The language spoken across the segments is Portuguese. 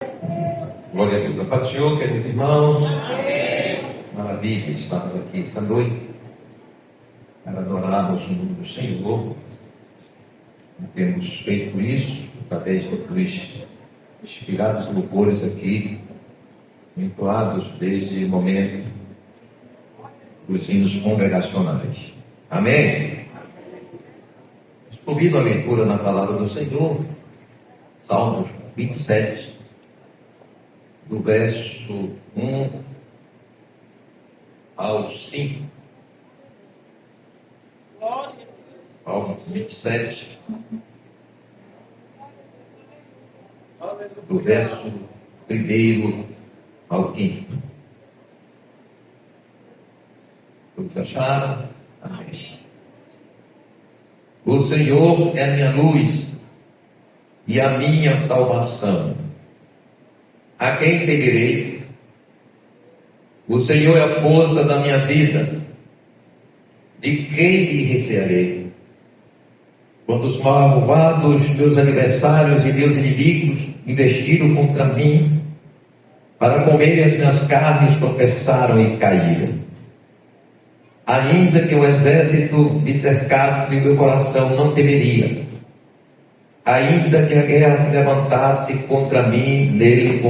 Glória a Deus. A paz do Senhor, queridos irmãos. Amém. Maravilha, estamos aqui esta noite para adorarmos o nome do Senhor. Temos feito isso através dos inspirados louvores aqui, entoados desde o momento dos hinos congregacionais. Amém? Convido a leitura na palavra do Senhor, Salmos 27, do verso 1 ao 5. Salmos 27, do verso 1 ao 5. Todos acharam? Amém. O Senhor é minha luz e a minha salvação. A quem temerei? O Senhor é a força da minha vida. De quem me recearei? Quando os malvados, meus adversários e meus inimigos investiram contra mim, para comerem as minhas carnes, tropeçaram e caíram. Ainda que o exército me cercasse, o meu coração não temeria. Ainda que a guerra se levantasse contra mim, nele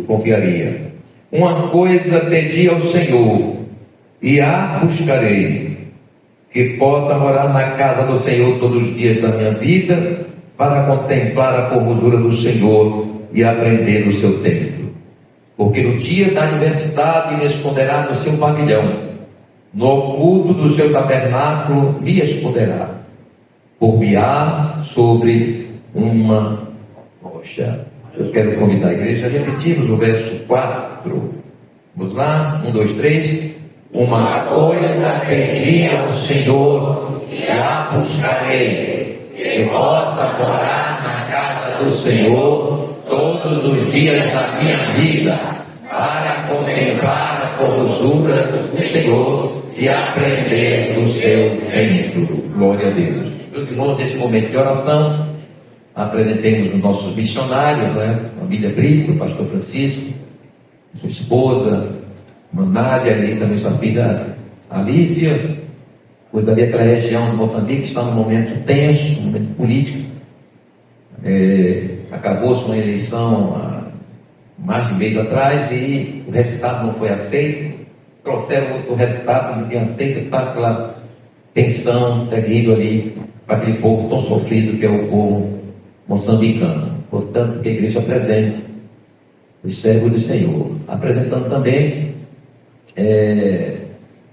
confiaria. Uma coisa pedi ao Senhor, e a buscarei, que possa morar na casa do Senhor todos os dias da minha vida, para contemplar a formosura do Senhor e aprender do seu templo. Porque no dia da adversidade me esconderá no seu pavilhão, no oculto do seu tabernáculo me esconderá, por-me-á sobre uma rocha. Eu quero convidar a igreja a repetirmos o verso 4. Vamos lá? 1, 2, 3. Uma coisa pedi ao Senhor, e a buscarei, que possa morar na casa do Senhor todos os dias da minha vida, para contemplar a formosura do Senhor e aprender do seu templo. Glória a Deus. Meus irmãos, nesse momento de oração, apresentemos os nossos missionários, a família Brito, o pastor Francisco, sua esposa, Manália, e também sua filha Alícia, cuida daquela região de Moçambique, que está num momento tenso, um momento político. Acabou-se uma eleição há mais de mês atrás e o resultado não foi aceito. Trouxeram o resultado de quem aceita, está aquela tensão terrível ali para aquele povo tão sofrido que é o povo moçambicano. Portanto, que a igreja apresente os servos do Senhor, apresentando também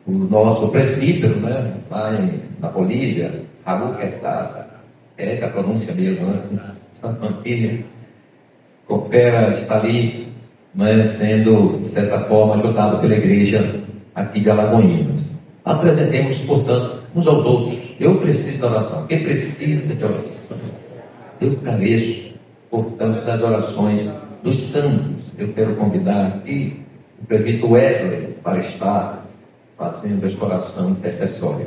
o nosso presbítero, lá na Bolívia, Raul Quesada, essa é a pronúncia mesmo, Santa Antília, coopera, está ali, sendo, de certa forma, ajudado pela igreja aqui de Alagoinhas. Apresentemos, portanto, uns aos outros. Eu preciso de oração. Quem precisa de oração? Eu careço, portanto, das orações dos santos. Eu quero convidar aqui o presbítero Wesley para estar fazendo esta oração intercessória.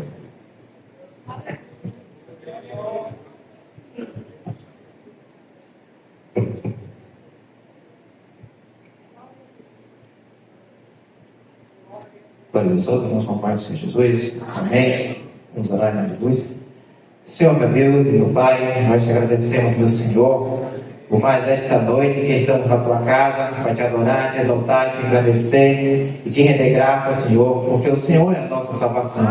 Glória a Deus, irmãos, com Pai do Senhor Jesus. Amém. Vamos orar em nome de luz. Senhor, meu Deus e meu Pai, nós te agradecemos, meu Senhor, por mais esta noite que estamos na tua casa, para te adorar, te exaltar, te agradecer e te render graça, Senhor, porque o Senhor é a nossa salvação.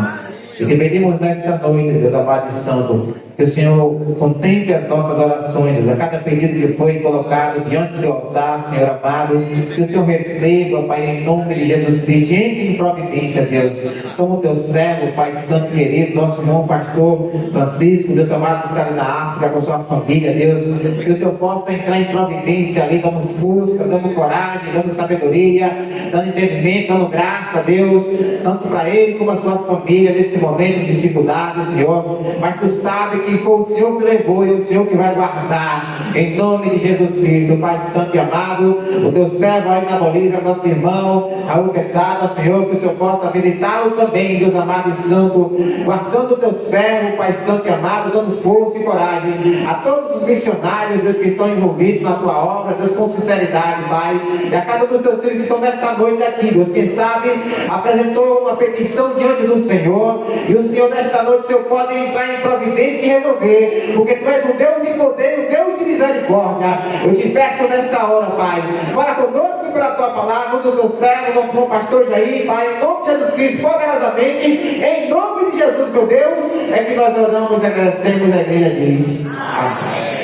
E te pedimos nesta noite, Deus amado e santo, que o Senhor contemple as nossas orações, Deus, a cada pedido que foi colocado diante do altar, Senhor amado, que o Senhor receba, Pai, em nome de Jesus Cristo, entre em providência, Deus. Toma o teu servo, Pai santo e querido, nosso irmão pastor Francisco, Deus amado, que está ali na África com sua família, Deus, que o Senhor possa entrar em providência ali, dando força, dando coragem, dando sabedoria, dando entendimento, dando graça, Deus, tanto para ele como a sua família, neste momento de dificuldade, Senhor. Mas tu sabe que foi o Senhor que levou e o Senhor que vai guardar. Em nome de Jesus Cristo, Pai Santo e amado, o teu servo aí na Bolívia, nosso irmão Raul Quesada, Senhor, que o Senhor possa visitá-lo também, Deus amado e santo, guardando o teu servo, Pai Santo e amado, dando força e coragem a todos os missionários, Deus, que estão envolvidos na tua obra, Deus, com sinceridade, Pai, e a cada um dos teus filhos que estão nesta noite aqui, Deus, quem sabe apresentou uma petição diante do Senhor, e o Senhor nesta noite, o Senhor pode entrar em providência e resolver, porque tu és um Deus de poder, um Deus de misericórdia. Eu te peço nesta hora, Pai, fala conosco pela tua palavra, usa o teu servo, nosso bom pastor Jair, Pai, em nome de Jesus Cristo, poderosamente, em nome de Jesus, meu Deus, é que nós oramos e agradecemos, a igreja diz amém.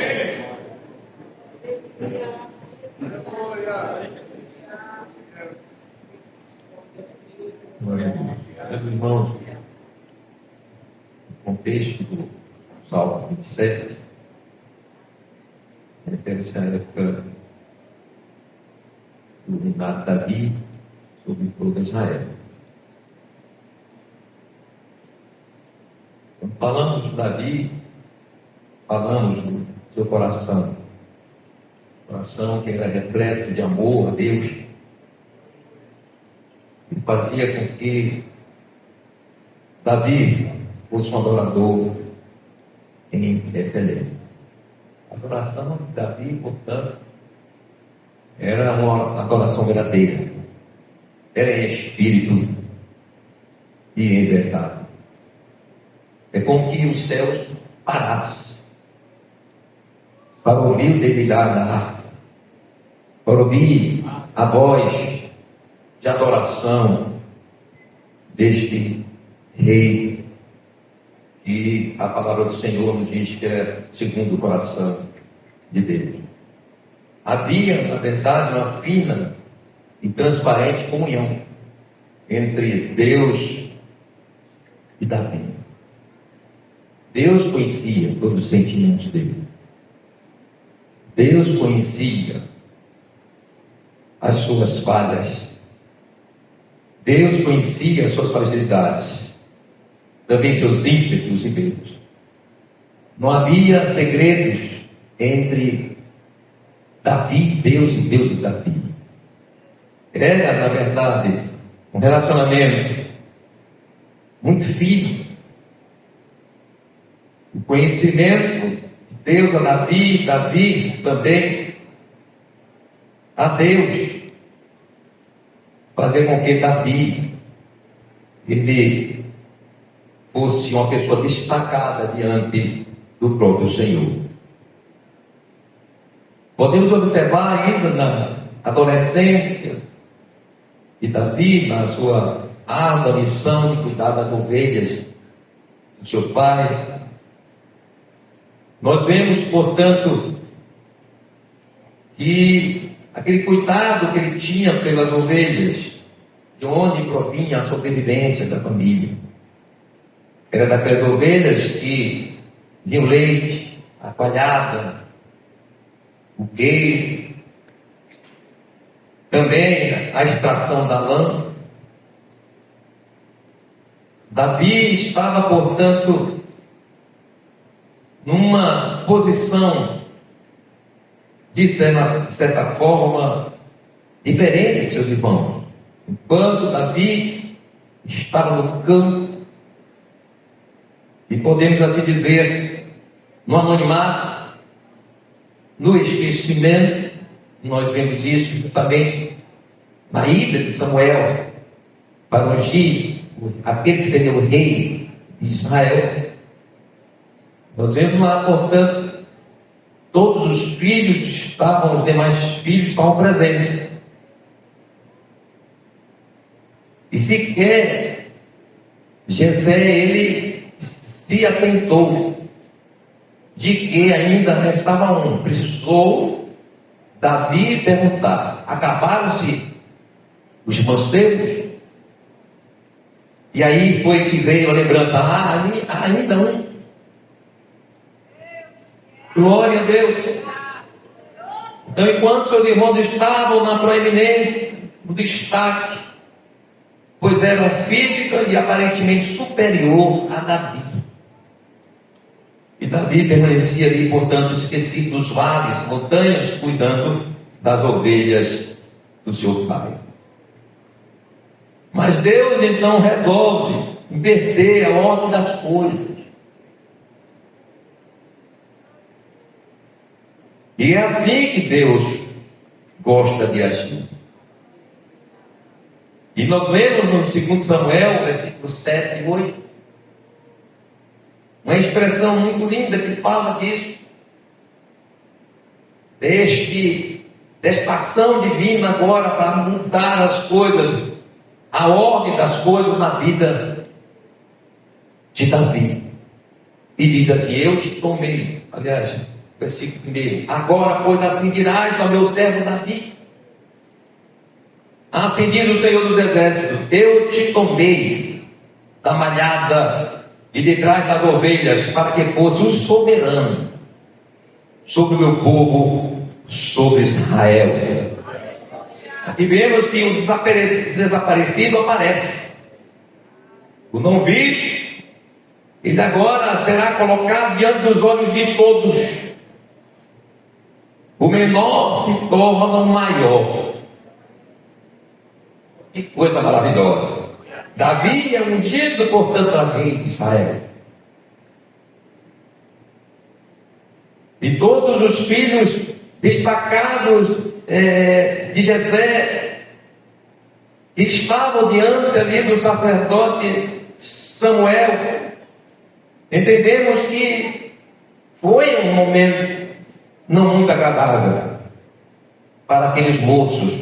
Meus irmãos, o contexto do Salmo 27 refere-se à época do reinado de Davi sobre todo Israel. Quando falamos de Davi, falamos do seu coração que era repleto de amor a Deus, e fazia com que Davi fosse um adorador em excelência. A adoração de Davi, portanto, era uma adoração verdadeira. Era em espírito e em verdade. É como que os céus parassem para ouvir o dedilhar da harpa, para ouvir a voz de adoração deste rei, que a palavra do Senhor nos diz que é segundo o coração de Deus. Havia, na verdade, uma fina e transparente comunhão entre Deus e Davi. Deus conhecia todos os sentimentos dele. Deus conhecia as suas falhas. Deus conhecia as suas fragilidades, também seus ímpetos e medos. Não havia segredos entre Davi, Deus e Deus e Davi. Era, na verdade, um relacionamento muito fino. O conhecimento de Deus a Davi, Davi também a Deus, fazer com que Davi ele fosse uma pessoa destacada diante do próprio Senhor. Podemos observar ainda na adolescência de Davi, na sua árdua missão de cuidar das ovelhas do seu pai. Nós vemos, portanto, que aquele cuidado que ele tinha pelas ovelhas, de onde provinha a sobrevivência da família, era daquelas ovelhas que vinha o leite, a coalhada, o queijo, também a extração da lã. Davi estava, portanto, numa posição de certa forma diferente de seus irmãos. Enquanto Davi estava no campo, e podemos assim dizer, no anonimato, no esquecimento, nós vemos isso justamente na ida de Samuel para ungir aquele que seria o rei de Israel. Nós vemos lá, portanto, todos os filhos estavam, os demais filhos estavam presentes. E sequer Jessé, ele se atentou de que ainda restava um. Precisou Davi perguntar: acabaram-se os mancebos? E aí foi que veio a lembrança: ainda um. Glória a Deus. Então, enquanto seus irmãos estavam na proeminência, no destaque, pois eram física e aparentemente superior a Davi, e Davi permanecia ali, portanto, esquecido dos vales, montanhas, cuidando das ovelhas do seu pai. Mas Deus então resolve inverter a ordem das coisas. E é assim que Deus gosta de agir. E nós vemos no 2 Samuel, versículos 7 e 8, uma expressão muito linda que fala disso. Desta ação divina agora para mudar as coisas, a ordem das coisas na vida de Davi. E diz assim: eu te tomei. Aliás, versículo 1: agora, pois, assim dirás ao meu servo Davi: assim diz o Senhor dos Exércitos, eu te tomei da malhada de detrás das ovelhas, para que fosse o soberano sobre o meu povo, sobre Israel. E vemos que o desaparecido aparece. O não visto, ele agora será colocado diante dos olhos de todos. O menor se torna o maior. Que coisa maravilhosa. Davi é ungido, portanto, a rei de Israel. E todos os filhos destacados de Jessé, que estavam diante ali do sacerdote Samuel, entendemos que foi um momento não muito agradável para aqueles moços.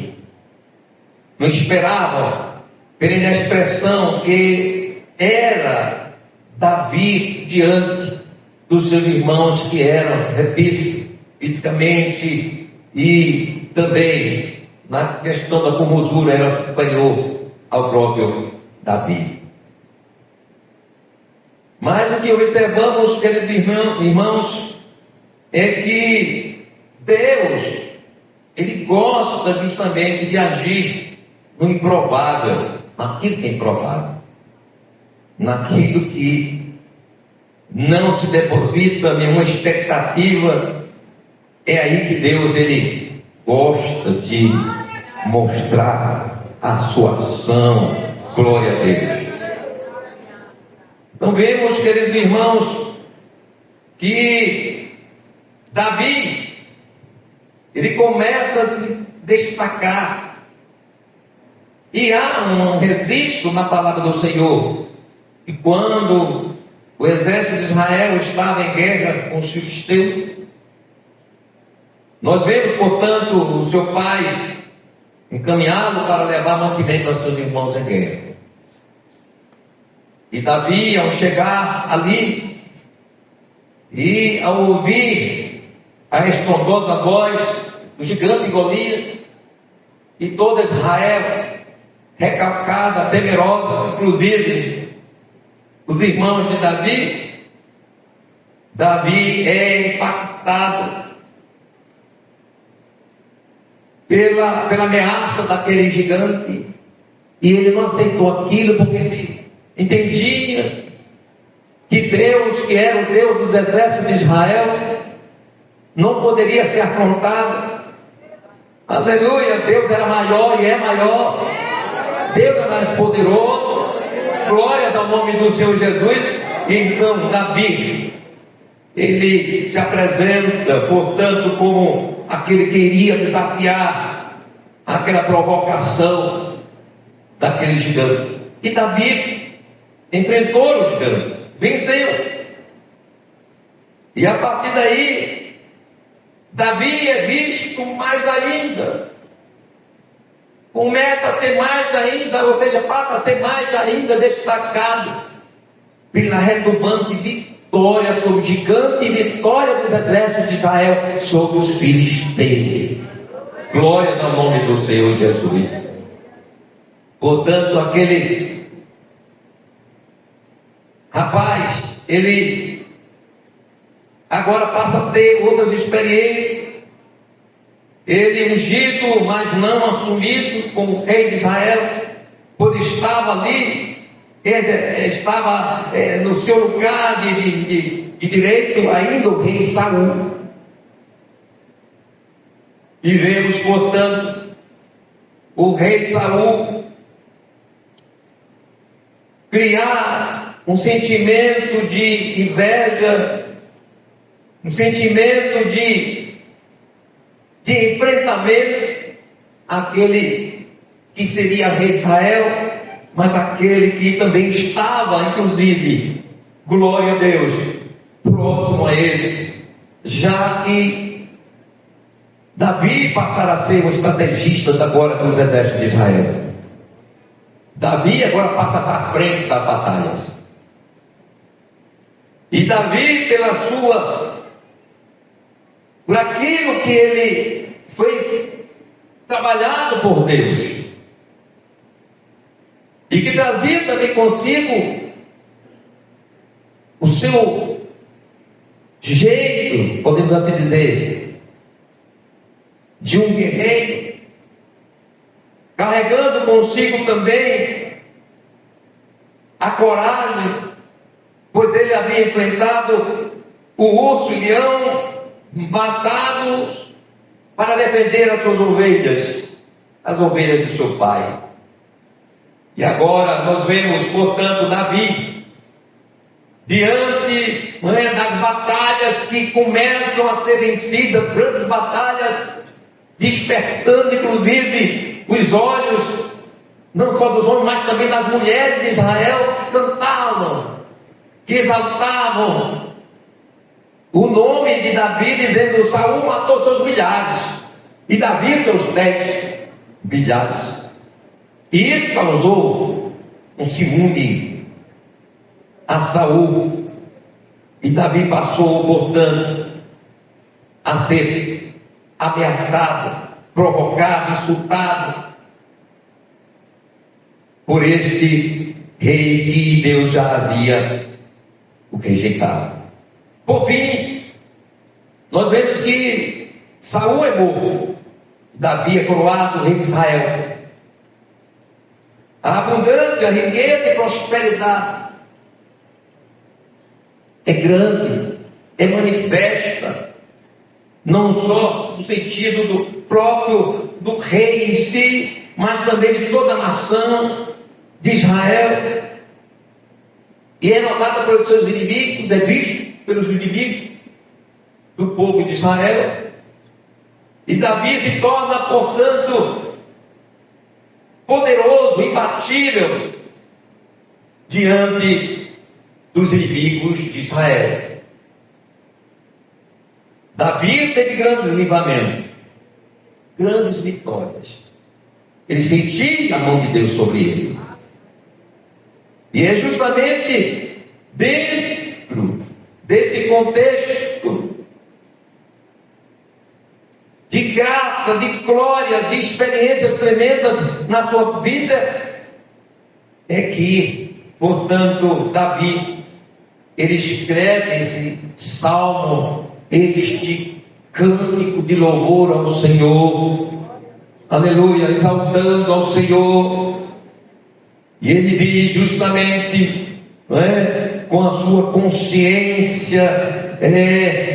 Não esperavam pela expressão que era Davi diante dos seus irmãos, que eram, repito, fisicamente e também na questão da formosura, era superior ao próprio Davi. Mas o que observamos, queridos irmãos, é que Deus, Ele gosta justamente de agir no improvável, naquilo que é improvável, naquilo que não se deposita nenhuma expectativa. É aí que Deus, Ele gosta de mostrar a sua ação. Glória a Deus. Então vemos, queridos irmãos, que Davi, ele começa a se destacar. E há um registro na palavra do Senhor, que quando o exército de Israel estava em guerra com os filisteus, nós vemos, portanto, o seu pai encaminhá-lo para levar mantimento aos seus irmãos em guerra. E Davi, ao chegar ali e ao ouvir a estrondosa voz do gigante Golias e toda Israel recalcada, temerosa, inclusive os irmãos de Davi é impactado pela ameaça daquele gigante, e ele não aceitou aquilo, porque ele entendia que Deus, que era o Deus dos exércitos de Israel, não poderia ser afrontado. Aleluia, Deus era maior e é maior. Deus é mais poderoso. Glórias ao nome do Senhor Jesus. Então Davi, ele se apresenta, portanto, como aquele que iria desafiar aquela provocação daquele gigante. E Davi enfrentou o gigante, venceu. E a partir daí, Davi é visto mais ainda. Começa a ser mais ainda, ou seja, passa a ser mais ainda destacado pela retumbante vitória sobre o gigante e vitória dos exércitos de Israel sobre os filisteus. Glórias ao nome do Senhor Jesus. Portanto, aquele rapaz, ele agora passa a ter outras experiências. Ele ungido, mas não assumido como rei de Israel, pois estava ali, estava no seu lugar de direito ainda o rei Saul. E vemos, portanto, o rei Saul criar um sentimento de inveja, um sentimento de enfrentamento àquele que seria rei de Israel, mas aquele que também estava, inclusive, glória a Deus, próximo a ele, já que Davi passara a ser o estrategista agora dos exércitos de Israel. Davi agora passa para frente das batalhas. E Davi, por aquilo que ele foi trabalhado por Deus, e que trazia também consigo o seu jeito, podemos assim dizer, de um guerreiro, carregando consigo também a coragem, pois ele havia enfrentado o urso e o leão, matados para defender as suas ovelhas, as ovelhas do seu pai. E agora nós vemos, portanto, Davi diante das batalhas que começam a ser vencidas, grandes batalhas, despertando inclusive os olhos, não só dos homens, mas também das mulheres de Israel, que cantavam, que exaltavam o nome de Davi, dizendo: Saul matou seus milhares, e Davi seus 10 milhares. E isso causou um ciúme a Saul, e Davi passou, portanto, a ser ameaçado, provocado, insultado por este rei que Deus já havia o rejeitado. Por fim, nós vemos que Saul é morto, Davi é coroado rei de Israel. A abundância, a riqueza e prosperidade é grande, é manifesta, não só no sentido do rei em si, mas também de toda a nação de Israel, e é notada pelos seus inimigos, é visto pelos inimigos do povo de Israel. E Davi se torna, portanto, poderoso, imbatível diante dos inimigos de Israel. Davi teve grandes livramentos, grandes vitórias. Ele sentia a mão de Deus sobre ele. E é justamente dentro desse contexto de graça, de glória, de experiências tremendas na sua vida, é que, portanto, Davi, ele escreve esse salmo, este cântico de louvor ao Senhor, aleluia, exaltando ao Senhor. E ele diz justamente, com a sua consciência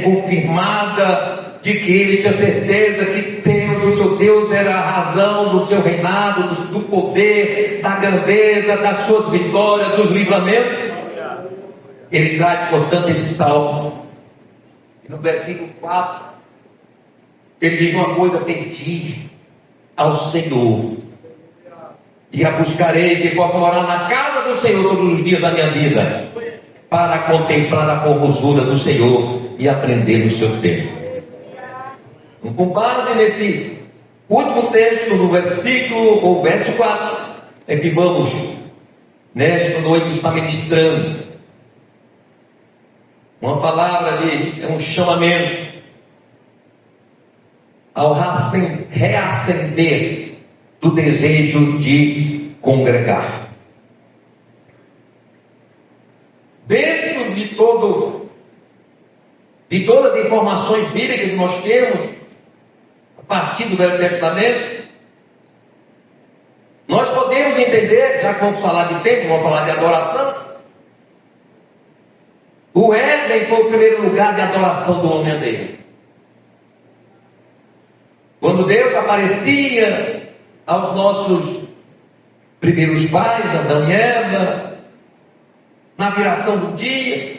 confirmada, de que ele tinha certeza que Deus, o seu Deus, era a razão do seu reinado, do poder, da grandeza, das suas vitórias, dos livramentos. Ele traz, portanto, esse salmo. E no versículo 4, ele diz uma coisa: pedi ao Senhor, e a buscarei, que possa morar na casa do Senhor todos os dias da minha vida, para contemplar a formosura do Senhor e aprender o seu tempo. Com base nesse último texto, no verso 4, é que vamos, nesta noite, estar ministrando uma palavra é um chamamento ao reacender do desejo de congregar. Dentro de todas as informações bíblicas que nós temos, a partir do Velho Testamento, nós podemos entender, já que vamos falar de tempo, vamos falar de adoração, O Éden foi o primeiro lugar de adoração do homem a Deus. Quando Deus aparecia aos nossos primeiros pais, Adão e Eva, na viração do dia,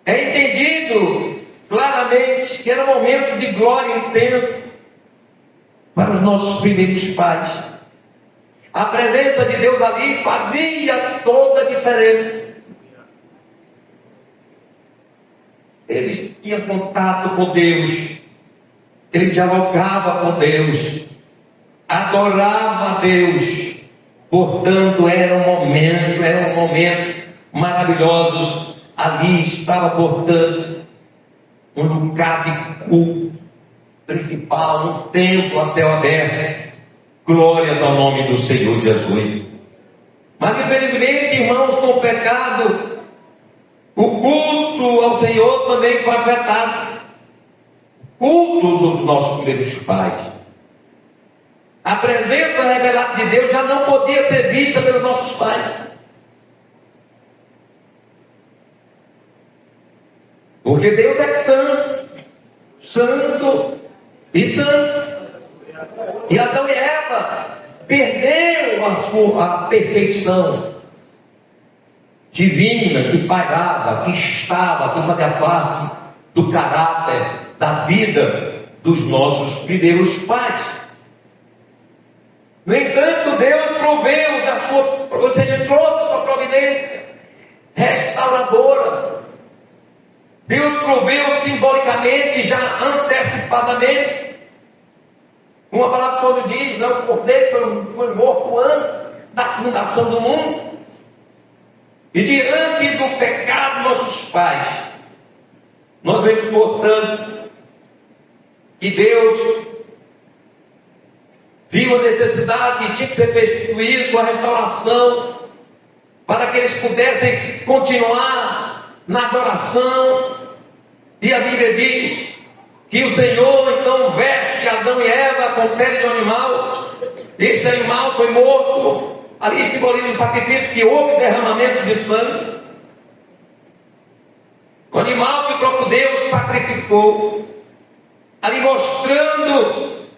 é entendido claramente que era um momento de glória intensa para os nossos primeiros pais. A presença de Deus ali fazia toda a diferença. Eles tinham contato com Deus, ele dialogava com Deus, adorava a Deus. Portanto, eram momentos maravilhosos. Ali estava, portanto, um lugar de culto principal, um templo a céu aberto. Glórias ao nome do Senhor Jesus. Mas infelizmente, irmãos, com o pecado, o culto ao Senhor também foi afetado. Culto dos nossos primeiros pais. A presença revelada de Deus já não podia ser vista pelos nossos pais. Porque Deus é santo, santo e santo. E Adão e Eva perderam a perfeição divina que pairava, que estava, que fazia parte do caráter, da vida dos nossos primeiros pais. No entanto, Deus proveu da sua, ou seja, trouxe a sua providência restauradora. Deus proveu simbolicamente, já antecipadamente. Uma palavra quando diz, não, o cordeiro foi morto antes da fundação do mundo. E diante do pecado dos nossos pais, nós vemos, portanto, que Deus viu a necessidade e tinha que ser feito isso, a restauração, para que eles pudessem continuar na adoração. E a Bíblia diz que o Senhor então veste Adão e Eva com pele de animal. Esse animal foi morto. Ali simboliza o sacrifício, que houve derramamento de sangue. O animal que o próprio Deus sacrificou, ali mostrando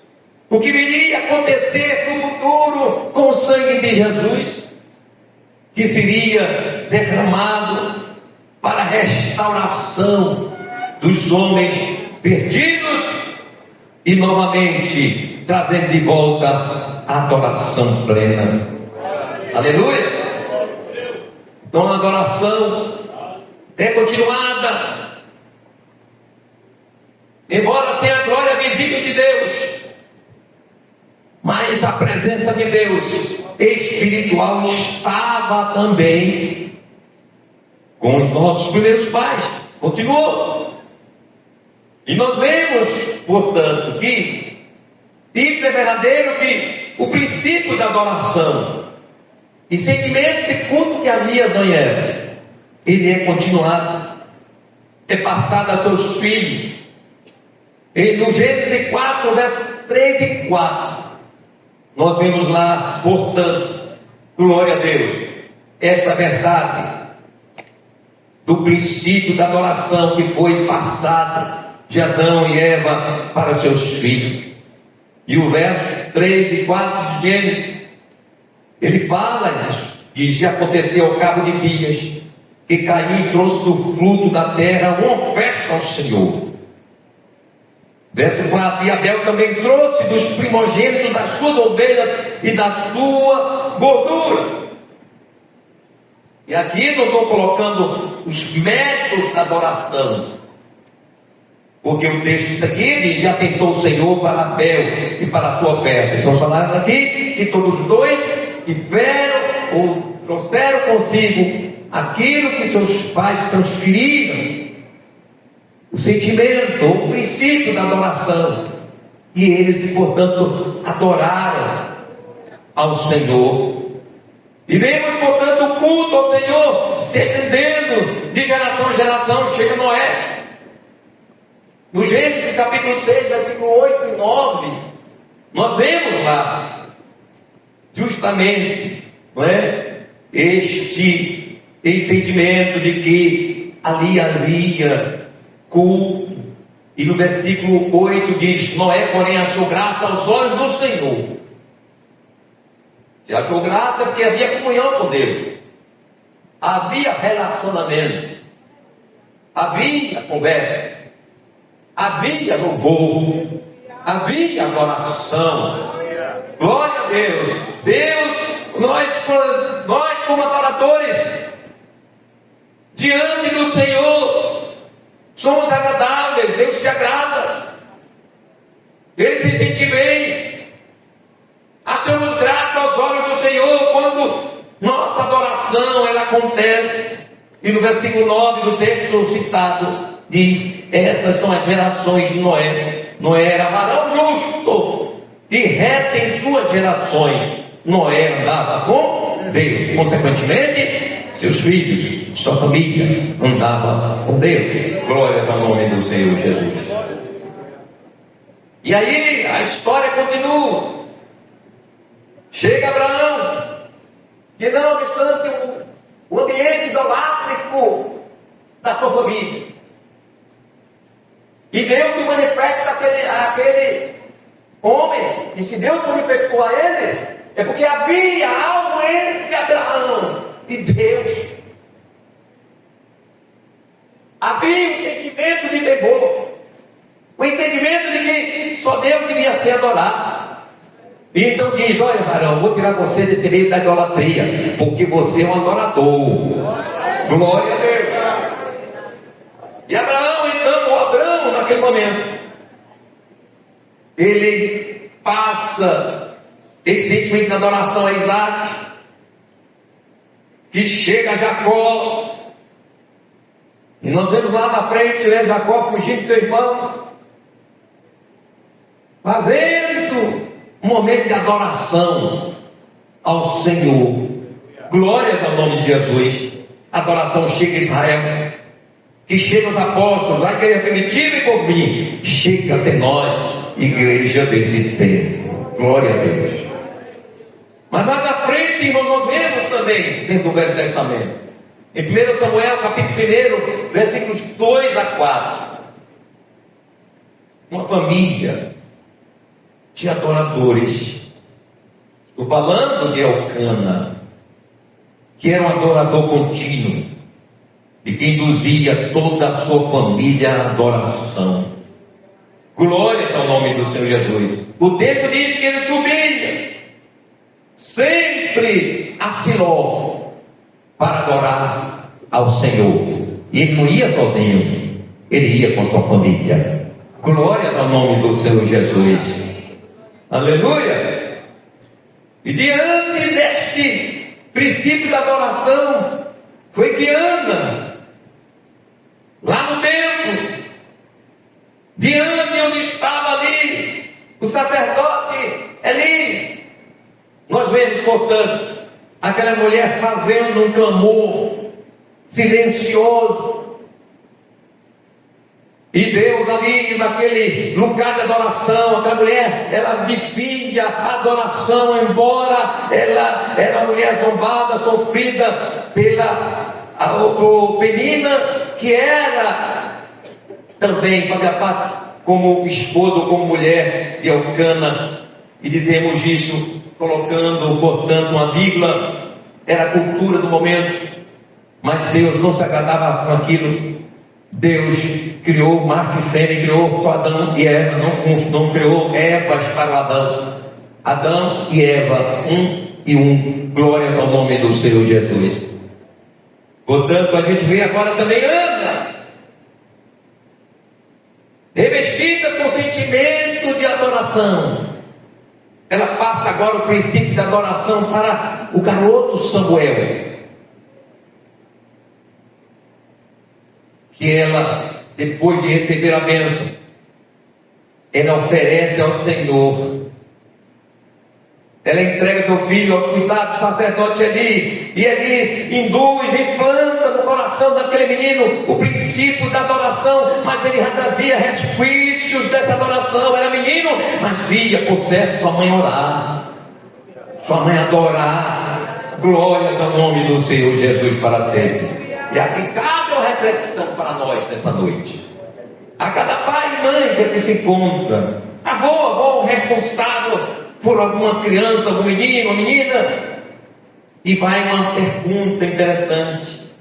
o que viria a acontecer no futuro com o sangue de Jesus, que seria derramado para a restauração dos homens perdidos e novamente trazendo de volta a adoração plena. Aleluia! Então a adoração é continuada, embora sem a glória visível de Deus, mas a presença de Deus espiritual estava também com os nossos primeiros pais. Continuou. E nós vemos, portanto, que isso é verdadeiro, que o princípio da adoração e sentimento de culto que havia Adão e Eva, ele é continuado, é passado a seus filhos. E no Gênesis 4, versos 3 e 4, nós vemos lá, portanto, glória a Deus, esta verdade do princípio da adoração que foi passada de Adão e Eva para seus filhos. E o verso 3 e 4 de Gênesis, ele fala, diz: aconteceu ao cabo de dias, que Caim trouxe do fruto da terra uma oferta ao Senhor. Verso 4: e Abel também trouxe dos primogênitos das suas ovelhas e da sua gordura. E aqui não estou colocando os métodos da adoração, porque o texto aqui diz: já tentou o Senhor para Abel e para a sua oferta. Estamos falando aqui que todos os dois tiveram ou trouxeram consigo aquilo que seus pais transferiram, o sentimento, o princípio da adoração. E eles, portanto, adoraram ao Senhor. E vemos, portanto, o culto ao Senhor se estendendo de geração em geração. Chega Noé. No Gênesis capítulo 6, versículo 8 e 9, nós vemos lá justamente, não é, este entendimento de que ali havia culto. E no versículo 8 diz: Noé, porém, achou graça aos olhos do Senhor. E achou graça porque havia comunhão com Deus, havia relacionamento, havia conversa, havia louvor, havia adoração. Glória a Deus. Deus, nós como adoradores diante do Senhor somos agradáveis. Deus se agrada, Ele se sente bem. Achamos graça aos olhos do Senhor quando nossa adoração ela acontece. E no versículo 9 do texto citado diz: essas são as gerações de Noé. Noé era varão justo e reto em suas gerações. Noé andava com Deus, consequentemente seus filhos, sua família andava com Deus. Glórias ao nome do Senhor Jesus. E aí a história continua. Chega Abraão, que não obstante o ambiente idolátrico da sua família, e Deus se manifesta àquele homem, e se Deus manifestou a ele, é porque havia algo entre Abraão e Deus. Havia um sentimento de temor, o entendimento de que só Deus devia ser adorado. E então diz: olha, Abraão, vou tirar você desse meio da idolatria, porque você é um adorador. Glória a Deus. E Abraão, então, o Abraão, naquele momento, ele passa esse sentimento de adoração a Isaac, que chega a Jacó, e nós vemos lá na frente, né, Jacó fugindo de seu irmão, fazendo um momento de adoração ao Senhor. Glórias ao nome de Jesus. A adoração chega a Israel, que chega aos apóstolos, a igreja primitiva e por mim, chega até nós, igreja desse tempo. Glória a Deus. Mas mais à frente, irmãos, nós vemos também dentro do Velho Testamento, em 1 Samuel capítulo 1, versículos 2 a 4, uma família de adoradores. Estou falando de Elcana, que era um adorador contínuo e que induzia toda a sua família à adoração. Glórias ao nome do Senhor Jesus. O texto diz que ele subia sempre a Siló para adorar ao Senhor. E ele não ia sozinho, ele ia com sua família. Glórias ao nome do Senhor Jesus. Aleluia! E diante deste princípio da adoração, foi que Ana, lá no templo, diante onde estava ali o sacerdote Eli, nós vemos, portanto, aquela mulher fazendo um clamor silencioso. E Deus ali naquele lugar de adoração, aquela mulher, ela vivia a adoração, embora ela era uma mulher zombada, sofrida pela Penina, que era também fazia parte como esposa ou como mulher de Elcana. E dizemos isso colocando, portanto, uma vírgula. Era a cultura do momento, mas Deus não se agradava com aquilo. Deus criou macho e fêmea, criou só Adão e Eva, não criou Evas para o Adão. Adão e Eva, um e um. Glórias ao nome do Senhor Jesus. Portanto, a gente vê agora também Ana, revestida com sentimento de adoração. Ela passa agora o princípio da adoração para o garoto Samuel, que ela, depois de receber a bênção, ela oferece ao Senhor. Ela entrega seu filho aos cuidados do sacerdote Eli, e ele induz, implanta no coração daquele menino o princípio da adoração, mas ele já trazia resquícios dessa adoração. Era menino, mas via por certo sua mãe orar, sua mãe adorar. Glórias ao nome do Senhor Jesus para sempre. E aqui cabe uma reflexão para nós nessa noite. A cada pai e mãe que aqui se encontra, avô, responsável por alguma criança, algum menino, uma menina, e vai uma pergunta interessante: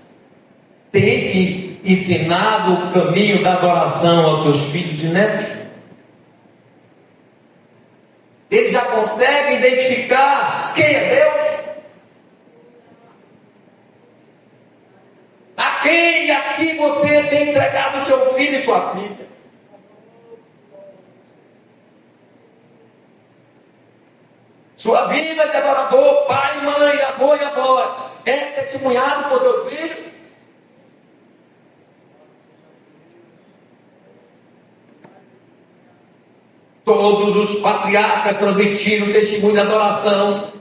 tem se ensinado o caminho da adoração aos seus filhos e netos? Eles já conseguem identificar quem é Deus? A quem aqui você tem entregado seu filho e sua filha? Sua vida de adorador, pai, mãe, avô e avó, é testemunhado por seu filho? Todos os patriarcas transmitiram testemunho de adoração,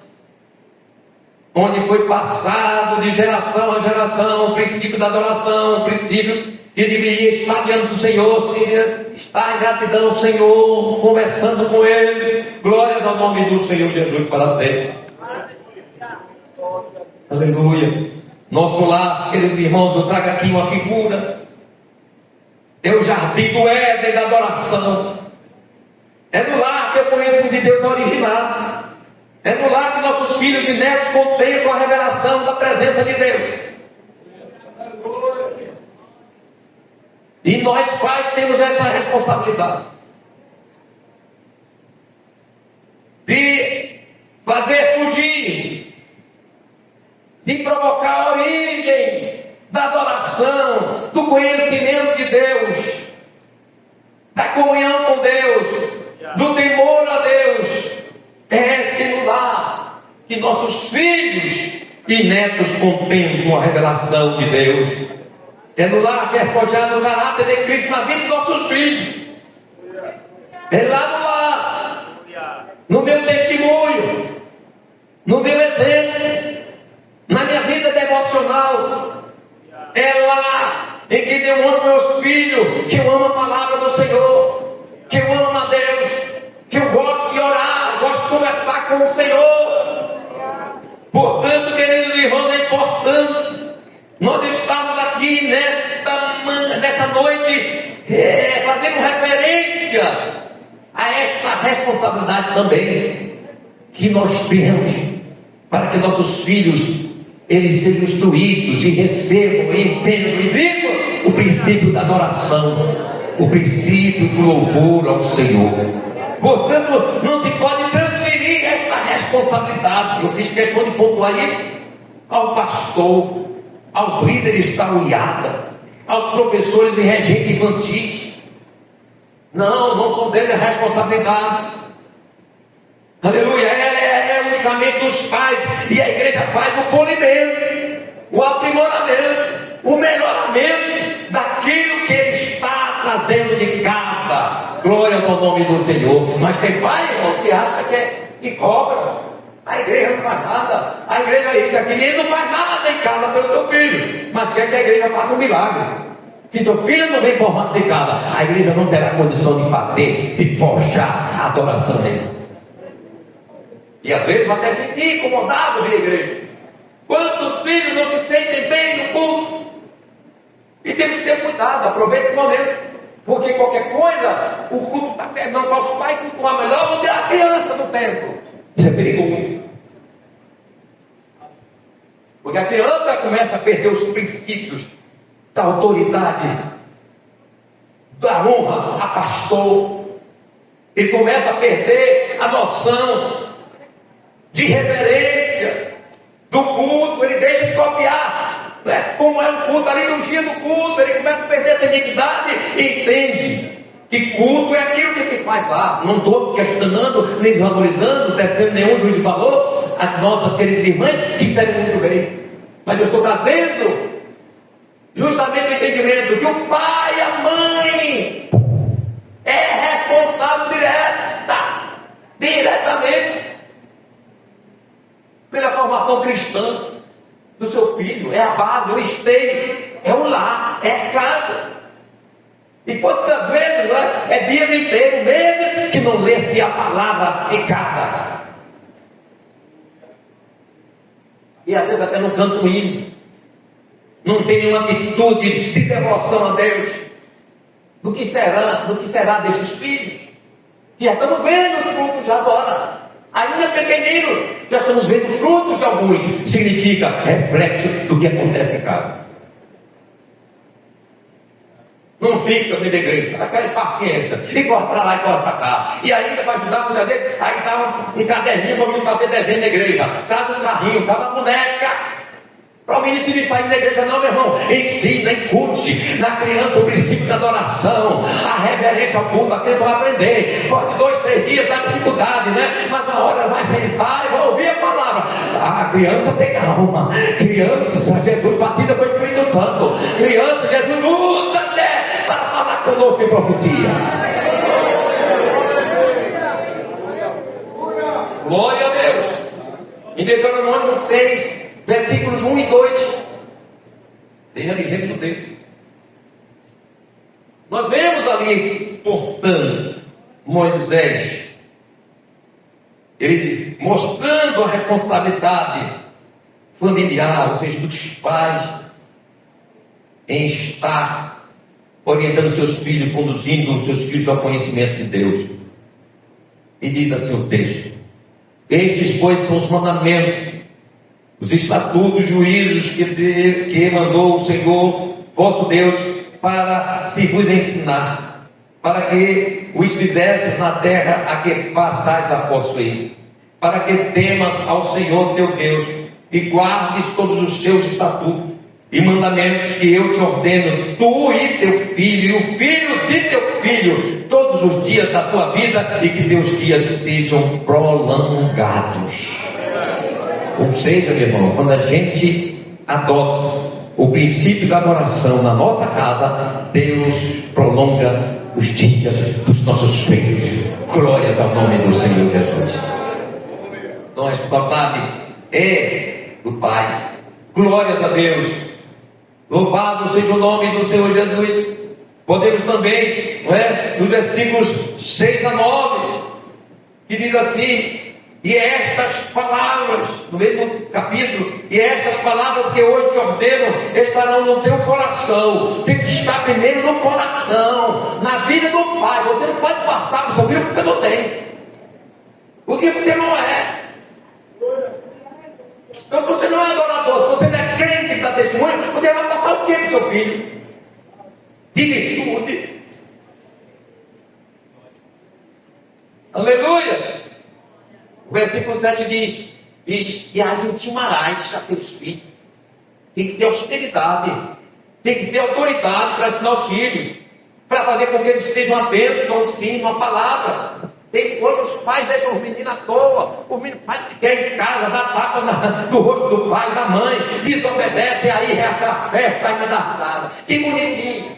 onde foi passado de geração a geração o princípio da adoração, o princípio que deveria estar diante do Senhor, deveria estar em gratidão ao Senhor, conversando com Ele. Glórias ao nome do Senhor Jesus para sempre. Aleluia. Nosso lar, queridos irmãos, eu trago aqui uma figura. É o jardim do Éden da adoração. É no lar que eu conheço de Deus originado. É no lar que nossos filhos e netos contemplam a revelação da presença de Deus. E nós pais temos essa responsabilidade de fazer surgir, de provocar a origem da adoração, do conhecimento de Deus, da comunhão com Deus, do temor a Deus. É esse no lar que nossos filhos e netos contemplam a revelação de Deus. É no lar que é forjado o caráter de Cristo na vida dos nossos filhos. É lá no lar, no meu testemunho, no meu exemplo, na minha vida devocional. É lá em que demonstro meus filhos que eu amo a palavra do Senhor, que eu amo a Deus, que eu gosto de orar, gosto de conversar com o Senhor. Portanto, queridos irmãos, é importante nós estamos aqui nesta noite fazendo referência a esta responsabilidade também que nós temos para que nossos filhos eles sejam instruídos e recebam e entendam e vivam o princípio da adoração, o princípio do louvor ao Senhor. Portanto, não se pode transferir esta responsabilidade. Eu fiz questão de pontuar isso ao pastor, aos líderes da UIADA, aos professores e regentes infantis. Não são deles a responsabilidade. Aleluia. Ela é unicamente dos pais. E a igreja faz o polimento, o aprimoramento, o melhoramento daquilo que ele está trazendo de casa. Glórias ao nome do Senhor. Mas tem pai, irmãos, que acha que cobra. A igreja não faz nada, a igreja é isso, aquilo, ele não faz nada em casa pelo seu filho, mas quer que a igreja faça um milagre. Se seu filho não vem formado de casa, a igreja não terá condição de fazer, de forjar a adoração dele. E às vezes vai até se sentir incomodado vir à igreja. Quantos filhos não se sentem bem no culto? E temos que ter cuidado, aproveite esse momento, porque qualquer coisa, o culto está certo, não posso pai cultuar melhor, vou ter a criança do templo. Isso é perigoso. Porque a criança começa a perder os princípios da autoridade, da honra a pastor. Ele começa a perder a noção de reverência do culto. Ele deixa de copiar, né? Como é o culto, a liturgia do culto. Ele começa a perder essa identidade e entende que culto é aquilo que se faz lá. Não estou questionando, nem desvalorizando, tecendo nenhum juízo de valor as nossas queridas irmãs que servem muito bem. Mas eu estou trazendo justamente o entendimento que o pai e a mãe é responsável diretamente pela formação cristã do seu filho. É a base, é o esteio, é o lar, é a casa. E quantas vezes, né, é dias inteiros, meses que não lê-se a palavra em casa. e às vezes até não canta um hino, não tem nenhuma atitude de devoção a Deus. Do que será desses filhos? Já estamos vendo os frutos já agora, ainda pequeninos, já estamos vendo frutos de alguns. Significa reflexo do que acontece em casa. Não fica dentro da igreja, aquela paciência, e corre para lá e corre para cá, e ainda para ajudar muitas vezes, aí dá um caderninho para o menino fazer desenho na igreja, traz um carrinho, traz uma boneca, para o menino se distrair na igreja. Não, meu irmão, ensina, incute na criança o princípio da adoração, a reverência ao culto. A criança vai aprender, pode 2, 3 dias, dá dificuldade, né? Mas na hora ela vai sentar e vai ouvir a palavra. A criança tem alma, criança, Jesus batiza com o Espírito Santo, criança, Jesus usa até para falar conosco em profecia. Glória a Deus. Em Deuteronômio 6, versículos 1 e 2. Tem ali exemplo dele. Nós vemos ali, portanto, Moisés, ele mostrando a responsabilidade familiar, ou seja, dos pais, em estar orientando seus filhos, conduzindo os seus filhos ao conhecimento de Deus. E diz assim o texto: estes, pois, são os mandamentos, os estatutos, juízos que mandou o Senhor vosso Deus para se vos ensinar, para que os fizesses na terra a que passais a possuir, para que temas ao Senhor teu Deus e guardes todos os seus estatutos e mandamentos que eu te ordeno, tu e teu filho, e o filho de teu filho, todos os dias da tua vida, e que teus dias sejam prolongados. Ou seja, meu irmão, quando a gente adota o princípio da adoração na nossa casa, Deus prolonga os dias dos nossos filhos. Glórias ao nome do Senhor Jesus. Então a responsabilidade é do Pai. Glórias a Deus. Louvado seja o nome do Senhor Jesus. Podemos também, não é, nos versículos 6 a 9, que diz assim: e estas palavras, no mesmo capítulo, e estas palavras que hoje te ordeno estarão no teu coração. Tem que estar primeiro no coração, na vida do Pai. Você não pode passar para o seu filho o que você não tem, o que você não é. Então, se você não é adorador, se você não é crente que dá testemunho, você vai passar o que para o seu filho? De virtude. Aleluia. O versículo 7 diz: e as intimarás a teus filhos. Tem que ter austeridade, tem que ter autoridade para ensinar os filhos, para fazer com que eles estejam atentos ao ensino, à palavra. Tem hoje os pais deixam os meninos à toa, os meninos fazem o que quer em casa, dá tapa no rosto do pai, da mãe, desobedece, e aí é aquela festa ainda da nada. Que bonitinho,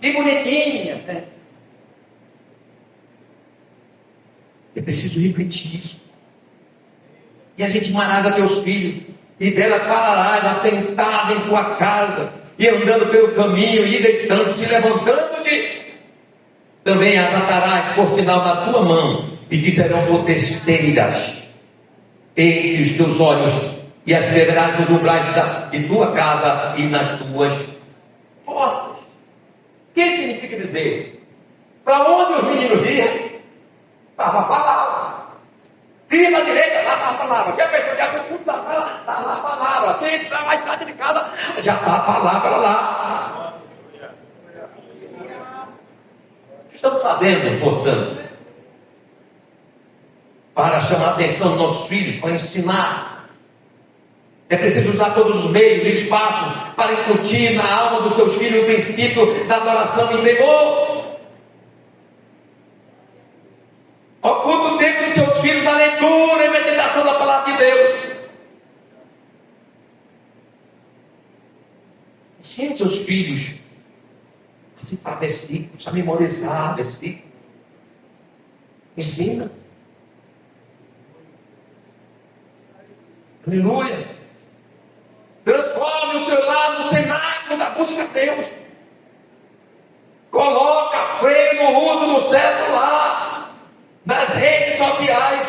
que bonitinha, né? É preciso repetir isso. E a gente manará teus filhos, e delas falarás assentado em tua casa, e andando pelo caminho, e deitando-se, levantando-te. Também as atarás por sinal na tua mão, e te serão por testeiras entre os teus olhos, e as escreverás nos umbrais de tua casa e nas tuas portas. O que significa dizer? Para onde os meninos iam, estava a palavra. Vira à direita, lá está a palavra. Se a pessoa já confunde, está lá a palavra. Se ele vai entrar de casa, já está a palavra lá. Estamos fazendo, portanto, para chamar a atenção dos nossos filhos, para ensinar. É preciso usar todos os meios e espaços para incutir na alma dos seus filhos o princípio da adoração e temor. Ocupe o tempo dos seus filhos na leitura e meditação da palavra de Deus. Ensine seus filhos a citar versículos, a memorizar versículos. Ensina. Aleluia. Transforme o seu lar no cenário da busca a Deus. Coloca freio no uso do celular, das redes sociais.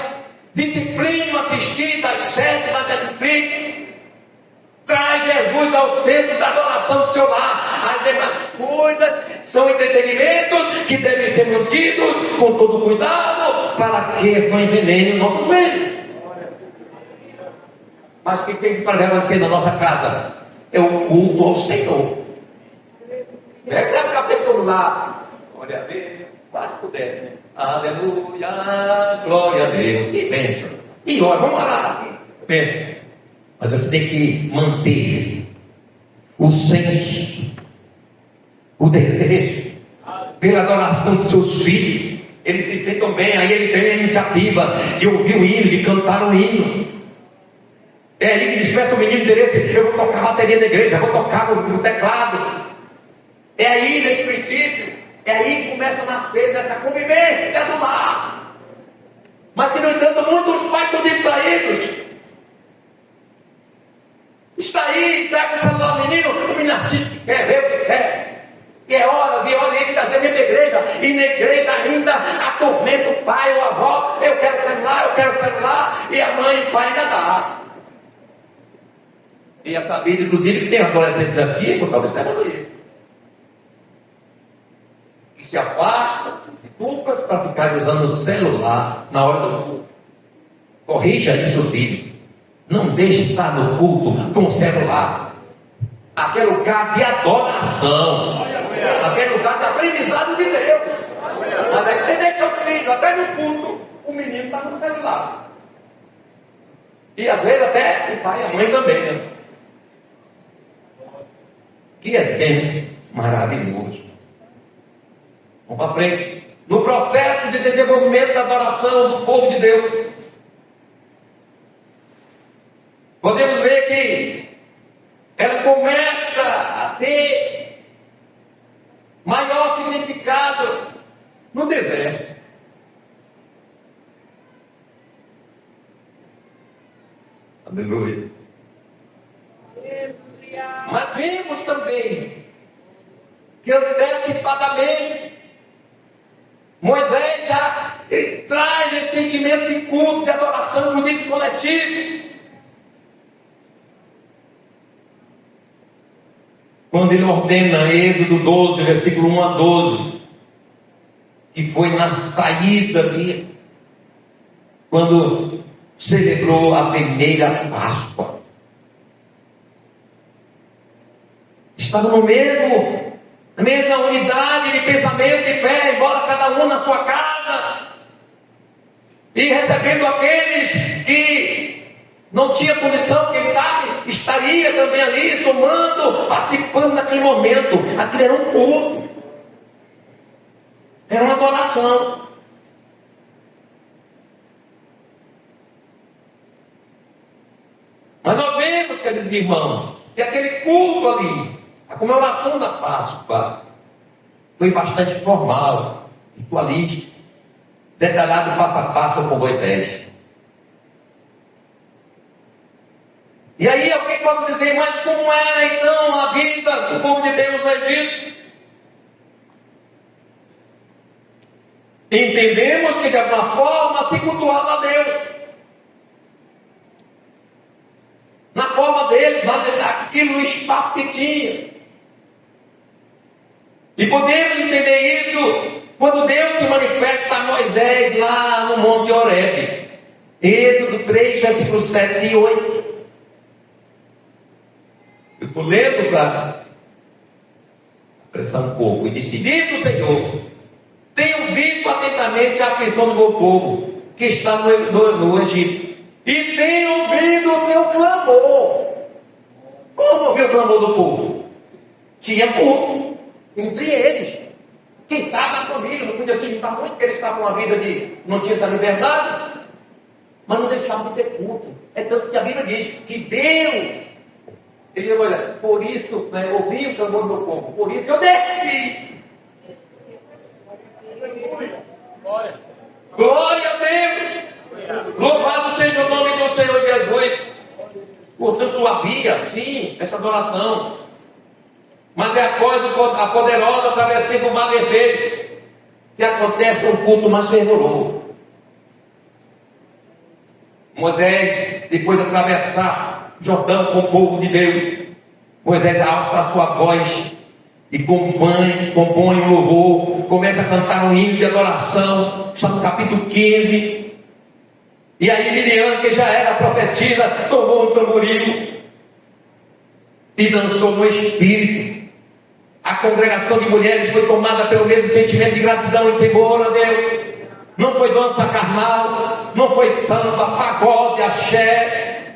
Disciplina assistir das 7 seu lar. As demais coisas são entretenimentos que devem ser mantidos com todo cuidado para que não envenenem o nosso filho. Mas o que tem que prevalecer na nossa casa é o culto ao Senhor. Não é que você vai ficar perguntando lá, olha a Deus, quase pudesse, né? Aleluia, glória a Deus, e bênção. E olha, vamos orar aqui, bênção. Mas você tem que manter o senso, o desejo pela adoração dos seus filhos. Eles se sentam bem, aí ele tem a iniciativa de ouvir o hino, de cantar o hino. É aí que desperta o menino interesse. Eu vou tocar bateria na igreja, vou tocar no teclado. É aí nesse princípio, é aí que começa a nascer dessa convivência do lar. Mas que, no entanto, muitos pais estão distraídos. Está aí, traga o celular, o menino assiste, quer ver o que quer. E é horas e horas, ele está dentro da igreja, e na igreja ainda atormenta o pai ou a avó. Eu quero celular, e a mãe e o pai ainda dá. E é sabido, inclusive, que tem adolescentes aqui, por causa disso, que se afastam de duplas para ficar usando o celular na hora do culto. Corrija isso, filho. Não deixe estar no culto com o celular. Aquele lugar de adoração, aquele lugar de aprendizado de Deus. Mas aí você deixa o filho até no culto, o menino está no celular. E às vezes até o pai e a mãe também, né? Que exemplo maravilhoso. Vamos para frente. No processo de desenvolvimento da adoração do povo de Deus, podemos ver que ela começa a ter maior significado no deserto. Aleluia. Mas vimos também que antecipadamente Moisés ele traz esse sentimento de culto, de adoração, inclusive coletivo. Quando ele ordena, Êxodo 12, versículo 1 a 12, que foi na saída ali, quando celebrou a primeira Páscoa. Estavam na mesma unidade de pensamento e fé, embora cada um na sua casa, e recebendo aqueles que não tinha condição, quem sabe, estaria também ali, somando, participando naquele momento. Aquilo era um culto, era uma adoração. Mas nós vemos, queridos irmãos, que aquele culto ali, a comemoração da Páscoa, foi bastante formal, ritualístico, detalhado passo a passo com Moisés. E aí alguém possa dizer, mas como era então a vida do povo de Deus no Egito? Entendemos que de alguma forma se cultuava a Deus. Na forma deles, naquilo espaço que tinha. E podemos entender isso quando Deus se manifesta a Moisés lá no Monte Horebe. Êxodo 3, versículos 7 e 8. Eu estou lendo para apressar um pouco. E disse o Senhor: tenho visto atentamente a aflição do meu povo que está no Egito, e tenho ouvido o seu clamor. Como ouviu o clamor do povo? Tinha culto entre eles. Quem sabe a família não podia se juntar muito, porque eles estavam uma vida de não tinha essa liberdade, mas não deixavam de ter culto. É tanto que a Bíblia diz que Deus, ele diz, olha, por isso, ouvi o clamor do meu povo, por isso eu desci. Glória a Deus! Louvado seja o nome do Senhor Jesus. Portanto, havia, sim, essa adoração. Mas é após a poderosa travessia do Mar Vermelho que acontece um culto mais fervoroso. Moisés, depois de atravessar Jordão com o povo de Deus, Moisés alça a sua voz e compõe um louvor, começa a cantar um hino de adoração, está no capítulo 15. E aí Miriam, que já era profetisa, tomou um tamboril e dançou no espírito. A congregação de mulheres foi tomada pelo mesmo sentimento de gratidão e temor a Deus. Não foi dança carnal, não foi samba, pagode, axé,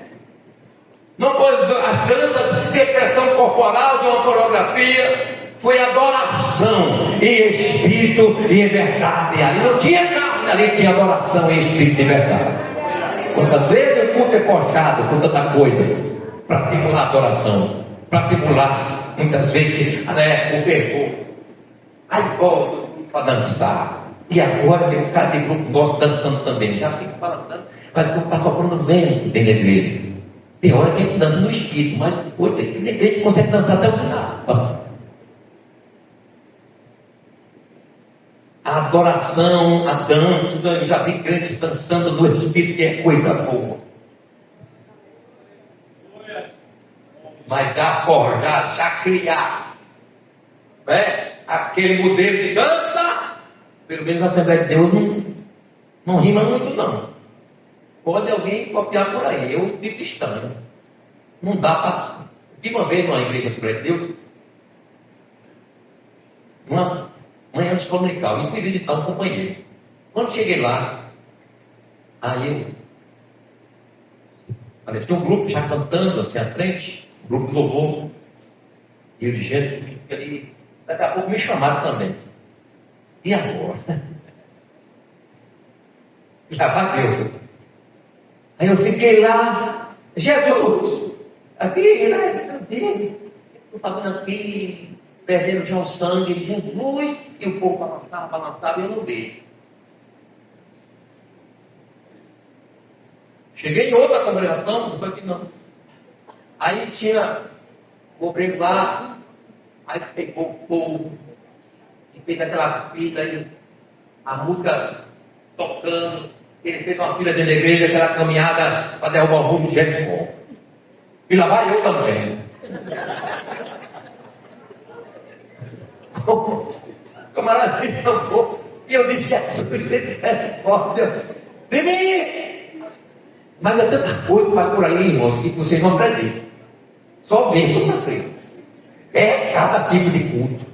não foi as danças de expressão corporal de uma coreografia. Foi adoração em espírito e em verdade. Ali não tinha carne, ali tinha adoração em espírito e verdade. Quantas vezes o culto é forçado com tanta coisa para simular adoração, para simular muitas vezes o fervor. Aí volta para dançar. E agora tem um cara de grupo nosso dançando também. Já fica balançando, mas o está soprando vento dentro da igreja. Tem hora que a gente dança no espírito, mas depois tem igreja que consegue dançar até o final. A adoração, a dança, eu já vi crentes dançando no espírito, que é coisa boa. Mas já acordar, já criar, aquele modelo de dança, pelo menos a Assembleia de Deus não rima muito não. Pode alguém copiar por aí, eu fico estranho. Não dá para. De uma vez numa igreja Assembleia de Deus, uma manhã de dominical, e fui visitar um companheiro. Quando cheguei lá, aí tinha um grupo já cantando assim à frente, um grupo de louvor, e eu disse, gente, ali, daqui a pouco me chamaram também. E agora? Já bateu. Aí eu fiquei lá, Jesus, aqui, né? Estou fazendo aqui, perdendo já o sangue de Jesus, e o povo balançava, e eu não vi. Cheguei em outra congregação, não foi aqui não. Aí tinha o obreiro lá, aí pegou o povo, e fez aquela fila, aí a música tocando, ele fez uma fila dentro da igreja, aquela caminhada para derrubar o muro de Jericó. E lá vai eu também. Camarada me chamou, e eu disse, Jesus, misericórdia de mim. Mas é tanta coisa para por aí, irmãos, que vocês não acreditam. Só vendo para frente. É cada tipo de culto.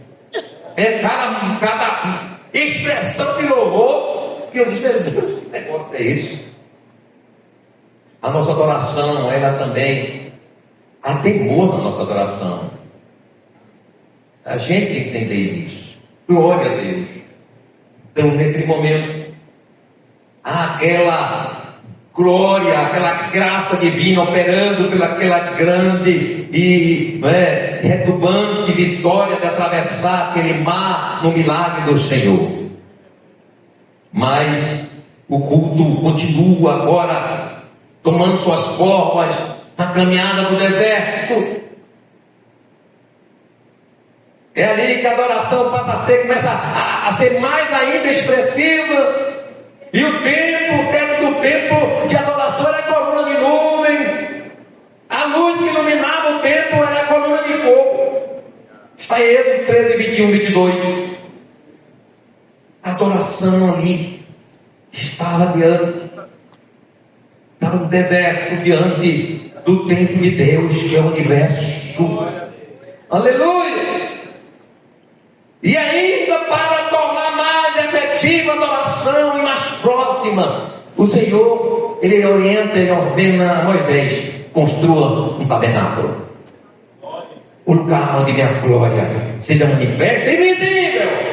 É cada expressão de louvor que eu disse, meu Deus, que negócio é esse? A nossa adoração, ela também há temor na nossa adoração. A gente tem que entender isso. Glória a Deus. Então, naquele momento, há aquela glória, aquela graça divina operando pelaquela grande e retumbante vitória de atravessar aquele mar no milagre do Senhor. Mas o culto continua agora tomando suas formas na caminhada do deserto. É ali que a adoração começa a ser mais ainda expressiva. E o tempo do tempo de adoração era a coluna de nuvem. A luz que iluminava o templo era a coluna de fogo. Está em Êxodo 13, 21, 22. A adoração ali estava estava no deserto, diante do templo de Deus, que é o universo. Aleluia! E ainda para tornar mais efetiva a adoração e mais próxima, o Senhor, Ele orienta e ordena a Moisés: construa um tabernáculo, o lugar onde minha glória seja manifesta e visível.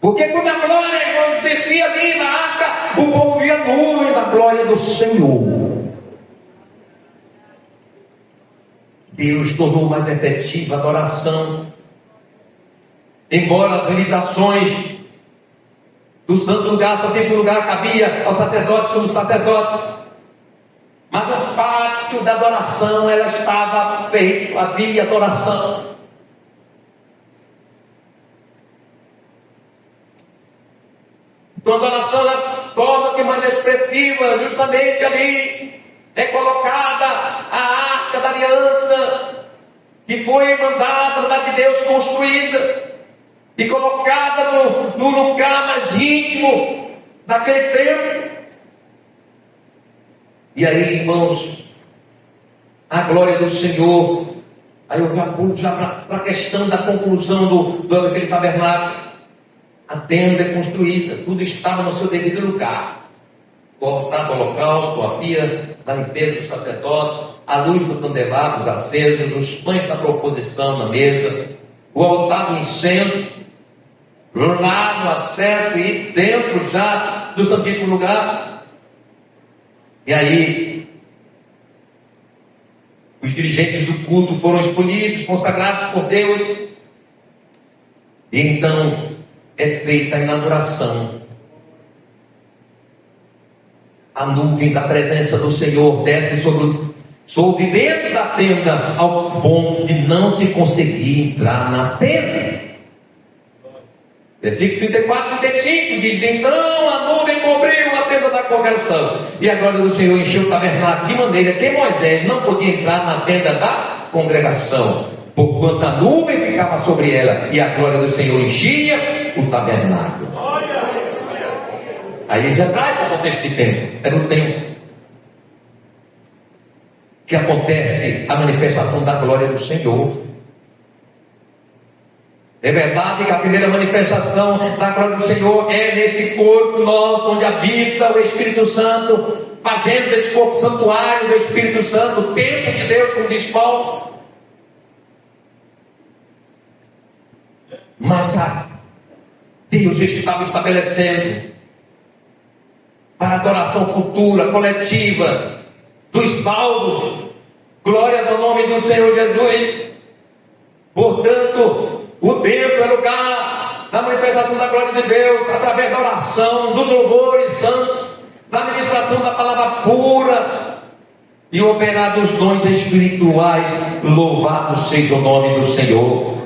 Porque quando a glória descia ali na arca, o povo via a nuvem da glória do Senhor. Deus tornou mais efetiva a adoração. Embora as limitações do santo lugar, santíssimo lugar, cabia ao sacerdote, sumo sacerdote, mas o pacto da adoração, ela estava feito, havia adoração. Então a adoração, ela torna-se mais expressiva, justamente ali é colocada a arca arca da aliança, que foi mandada da de Deus construída e colocada no lugar mais íntimo daquele templo. E aí, irmãos, a glória do Senhor. Aí eu já para a questão da conclusão daquele tabernáculo. A tenda é construída, tudo estava no seu devido lugar. O altar do holocausto, a pia da limpeza dos sacerdotes, a luz dos candelabros acesos, os pães da proposição na mesa, o altar do incenso, lá no acesso e dentro já do Santíssimo Lugar. E aí, os dirigentes do culto foram escolhidos, consagrados por Deus. E então é feita a inauguração. A nuvem da presença do Senhor desce sobre dentro da tenda, ao ponto de não se conseguir entrar na tenda. Versículo 34 e 35 diz: então a nuvem cobriu a tenda da congregação, e a glória do Senhor encheu o tabernáculo, de maneira que Moisés não podia entrar na tenda da congregação, porquanto a nuvem ficava sobre ela, e a glória do Senhor enchia o tabernáculo. Aí ele já traz para o contexto de tempo. É no tempo que acontece a manifestação da glória do Senhor. É verdade que a primeira manifestação da glória do Senhor é neste corpo nosso, onde habita o Espírito Santo, fazendo desse corpo santuário do Espírito Santo, o templo de Deus, como diz Paulo. Mas Deus estava estabelecendo para adoração futura, coletiva, dos salvos, glórias ao nome do Senhor Jesus. Portanto, o templo é lugar da manifestação da glória de Deus, através da oração, dos louvores santos, da ministração da palavra pura e o operar dos dons espirituais. Louvado seja o nome do Senhor.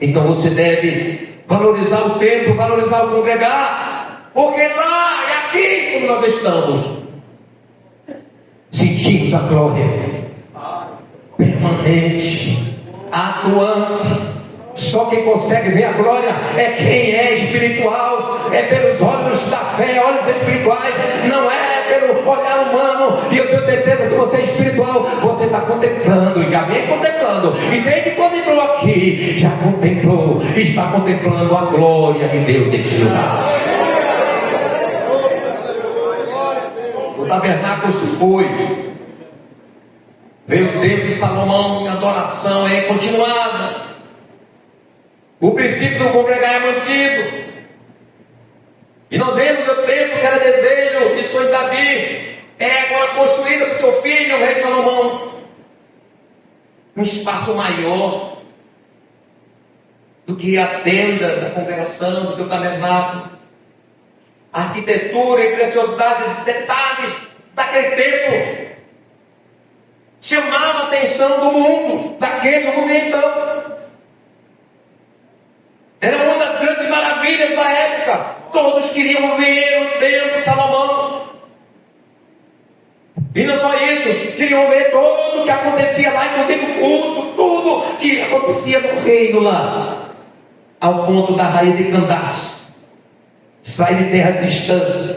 Então você deve valorizar o templo, valorizar o congregar, porque lá e aqui, como nós estamos, sentimos a glória permanente, atuante. Só quem consegue ver a glória é quem é espiritual, é pelos olhos da fé, olhos espirituais, não é pelo olhar humano. E eu tenho certeza, se você é espiritual, você está contemplando, já vem contemplando, e desde quando entrou aqui, já contemplou, está contemplando a glória de Deus neste lugar. O tabernáculo se foi, veio o templo de Salomão, e a adoração é continuada. O princípio do congregar é mantido. E nós vemos o templo que era desejo de sonho de Davi, é agora construído por seu filho, o rei Salomão. Um espaço maior do que a tenda da congregação, do que o tabernáculo. A arquitetura e preciosidade de detalhes daquele templo chamava a atenção do mundo, daquele momento. Era uma das grandes maravilhas da época. Todos queriam ver o templo de Salomão. E não só isso, queriam ver tudo o que acontecia lá, inclusive o culto, tudo que acontecia no reino lá. Ao ponto da rainha de Candace sair de terra distante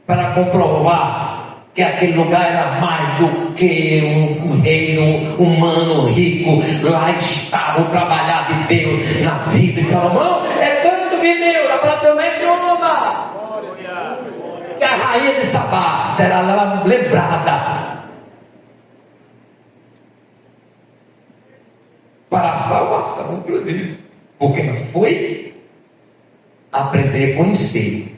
para comprovar que aquele lugar era mais do que um reino humano rico. Lá estava o trabalhar de Deus na vida de Salomão. É tanto que Deus, praticamente uma, que a rainha de Sabá será lembrada para a salvação, inclusive, porque não foi aprender a conhecer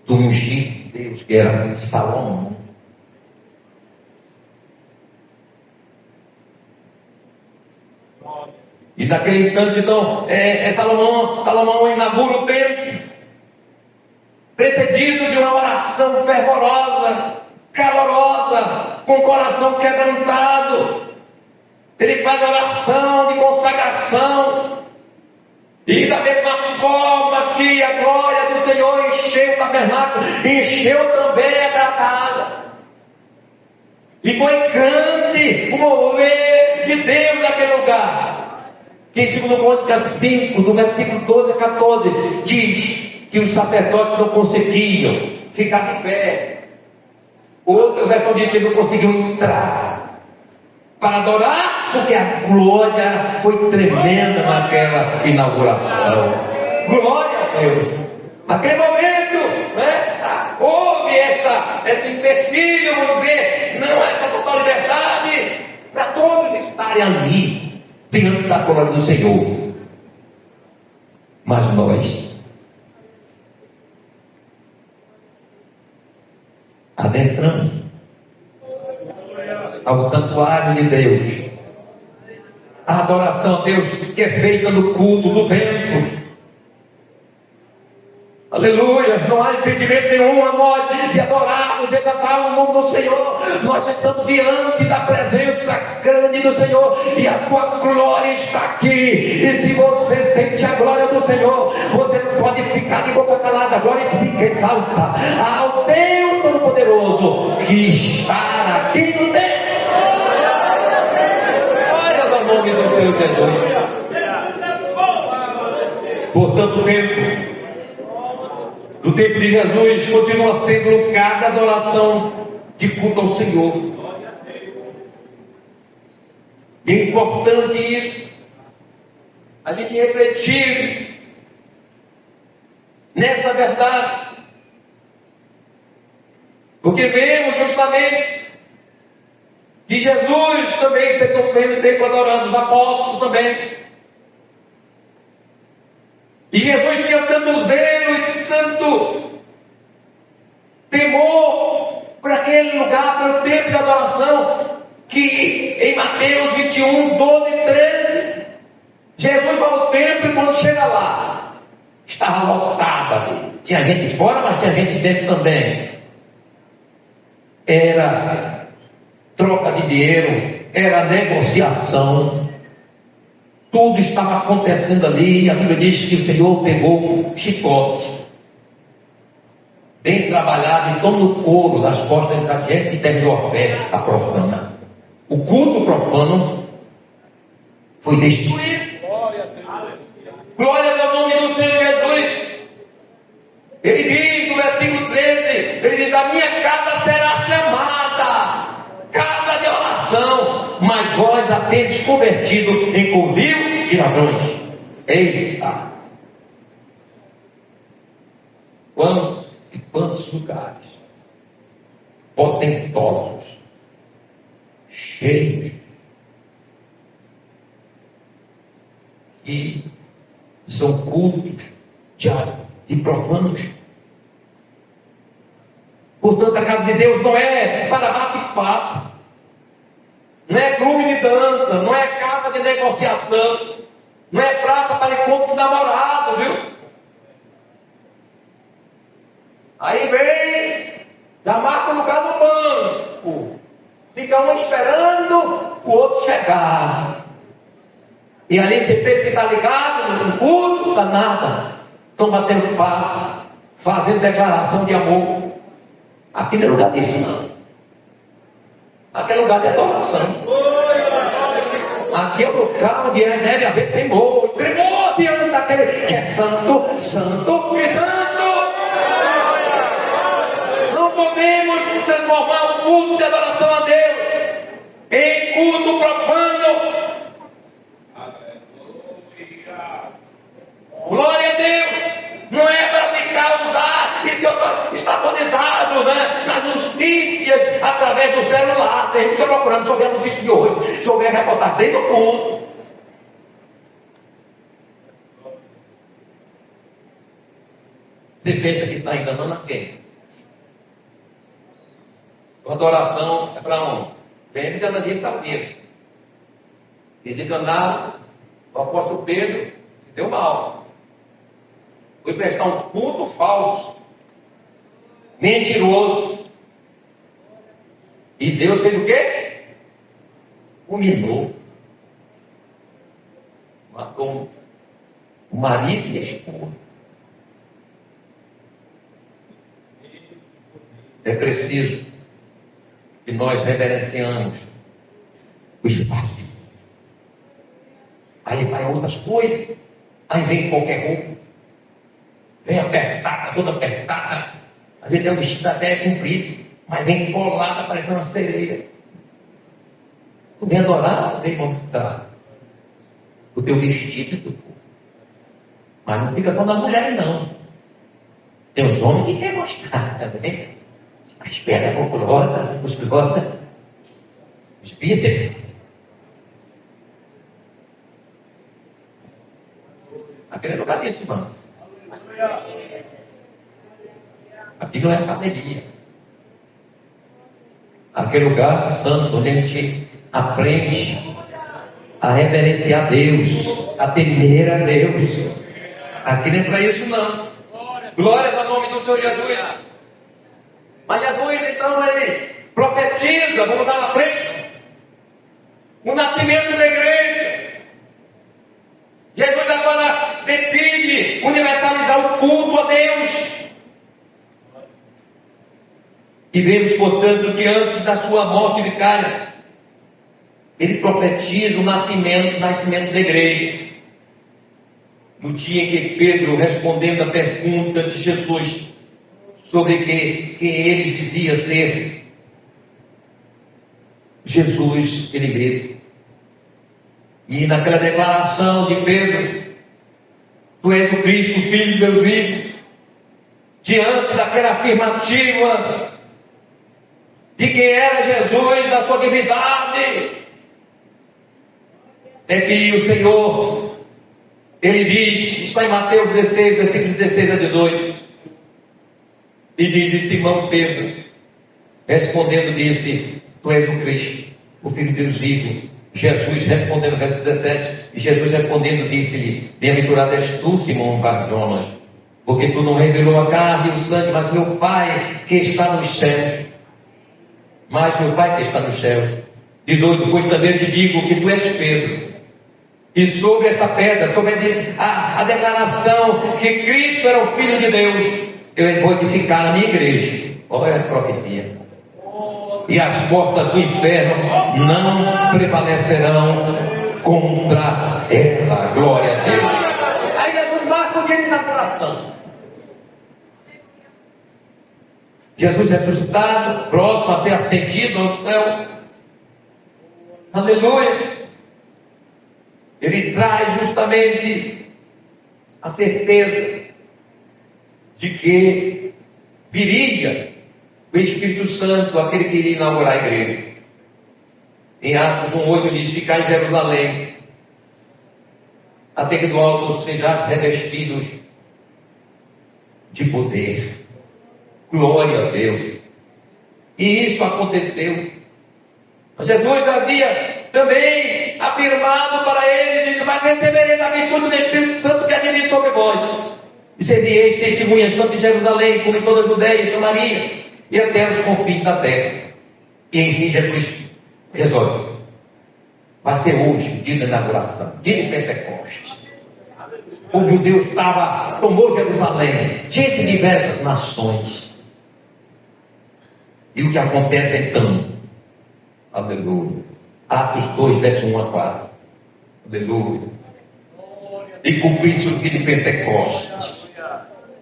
do ungido de Deus, que era Salomão. E daquele instante, então, Salomão inaugura o templo, precedido de uma oração fervorosa, calorosa, com o coração quebrantado. Ele faz oração de consagração, e da mesma forma que a glória do Senhor encheu o tabernáculo, encheu também a casa. E foi grande o mover de Deus naquele lugar. Que em 2 Crônicas 5, do versículo 12 a 14, diz que os sacerdotes não conseguiam ficar de pé. Outras versões dizem que não conseguiam entrar para adorar, porque a glória foi tremenda naquela inauguração. Glória a Deus. Naquele momento, né, houve esse empecilho, vamos dizer, não essa total liberdade, para todos estarem ali, diante da glória do Senhor. Mas nós adentramos ao santuário de Deus. A adoração a Deus que é feita no culto do templo. Aleluia, não há impedimento nenhum a nós de adorarmos, de exaltar o nome do Senhor. Nós estamos diante da presença grande do Senhor e a sua glória está aqui. E se você sente a glória do Senhor, você não pode ficar de boca calada. Glorifica, exalta ao Deus Todo-Poderoso que está aqui no templo. Glórias ao nome do Senhor Jesus. Por tanto tempo, no tempo de Jesus, continua sendo lugar de adoração, de culto ao Senhor. E é importante isso, a gente refletir nessa verdade, porque vemos justamente que Jesus também esteve no mesmo tempo adorando, os apóstolos também. E Jesus tinha tanto zelo e tanto temor por aquele lugar, pelo tempo de adoração, que em Mateus 21, 12 e 13, Jesus vai ao templo e quando chega lá, estava lotado ali. Tinha gente fora, mas tinha gente dentro também. Era troca de dinheiro, era negociação. Tudo estava acontecendo ali, e a Bíblia diz que o Senhor pegou um chicote, bem trabalhado, então no couro das costas da gente, e terminou a festa profana. O culto profano foi destruído. Glórias ao nome do Senhor Jesus. Ele diz no versículo 13, ele diz: a minha casa será chamada casa de oração, mas vós a tendes convertido em covil de ladrões. Eita! Quantos lugares potentosos, cheios, que são cultos de profanos. Portanto, a casa de Deus não é para bate-papo, não é clube de dança, não é casa de negociação, não é praça para encontro de namorado, viu? Aí vem, já marca o lugar no banco, fica um esperando o outro chegar. E ali você pensa que está ligado no culto, está nada. Estão batendo papo, fazendo declaração de amor. Aqui não é lugar disso, não. Aqui é lugar de adoração. Aqui é o local onde deve haver temor. Tremor diante daquele que é santo, santo e santo. Não podemos transformar o culto de adoração a Deus em culto profano. Glória a Deus. Não é para ficar usar e ser estatonizado, né, nas notícias através do celular. Tem que ficar procurando, deixa eu ver a notícia de hoje, deixa eu ver a reportagem dentro do culto. Você pensa que está enganando a quem? A adoração é para onde? Vem de Ananias e Safira. Eles enganaram o apóstolo Pedro, se deu mal. Foi prestar um culto falso, mentiroso. E Deus fez o quê? Humilhou. Matou o marido e a esposa. É preciso e nós reverenciamos o espaço. Aí vai outras coisas, aí vem qualquer roupa, vem apertada, toda apertada, às vezes é um vestido até comprido, mas vem colada, parecendo uma sereia. Tu vem adorar, vem mostrar o teu vestido e teu corpo. Mas não fica só na mulher, não. Tem os homens que querem mostrar também. As pernas musculosas, os bíceps. Aquele é lugar disso, mano. Aqui não é academia. Aquele lugar santo, onde a gente aprende a reverenciar Deus, a temer a Deus. Aqui não é para isso, não. Glórias ao nome do Senhor Jesus. Mas Jesus, então, ele profetiza, vamos lá na frente, o nascimento da igreja. Jesus agora decide universalizar o culto a Deus. E vemos, portanto, que antes da sua morte vicária, ele profetiza o nascimento da igreja. No dia em que Pedro, respondendo à pergunta de Jesus sobre quem ele dizia ser, Jesus, ele mesmo. E naquela declaração de Pedro, tu és o Cristo, Filho de Deus vivo, diante daquela afirmativa de quem era Jesus, da sua divindade, é que o Senhor, ele diz, está em Mateus 16, versículos 16 a 18, e diz: e Simão Pedro, respondendo, disse: tu és o Cristo, o Filho de Deus vivo. Jesus respondendo, verso 17, e Jesus respondendo, disse-lhes: bem-aventurado és tu, Simão Bar-Jonas, porque tu não revelou a carne e o sangue, mas meu Pai que está nos céus. Mas meu Pai que está nos céus. 18, pois também eu te digo que tu és Pedro, e sobre esta pedra, sobre a declaração que Cristo era o Filho de Deus, eu vou edificar a minha igreja. Olha a profecia. E as portas do inferno não prevalecerão contra ela. Glória a Deus. Aí Jesus basta o dia de inauguração. Jesus ressuscitado, próximo a ser ascendido ao céu. Aleluia. Ele traz justamente a certeza de que viria o Espírito Santo, aquele que iria inaugurar a igreja. Em Atos 1:8 diz: ficai em Jerusalém, até que do alto sejais revestidos de poder. Glória a Deus. E isso aconteceu. Mas Jesus havia também afirmado para ele, disse: mas recebereis a virtude do Espírito Santo que há de vir sobre vós, e sereis testemunhas tanto em Jerusalém como em toda a Judeia e Samaria e até os confins da terra. E enfim Jesus resolve: vai ser hoje, dia da inauguração, dia de Pentecostes. O meu Deus tomou Jerusalém, tinha de diversas nações. E o que acontece então? Aleluia. Atos 2, verso 1 a 4. Aleluia. E cumprir-se o dia de Pentecostes.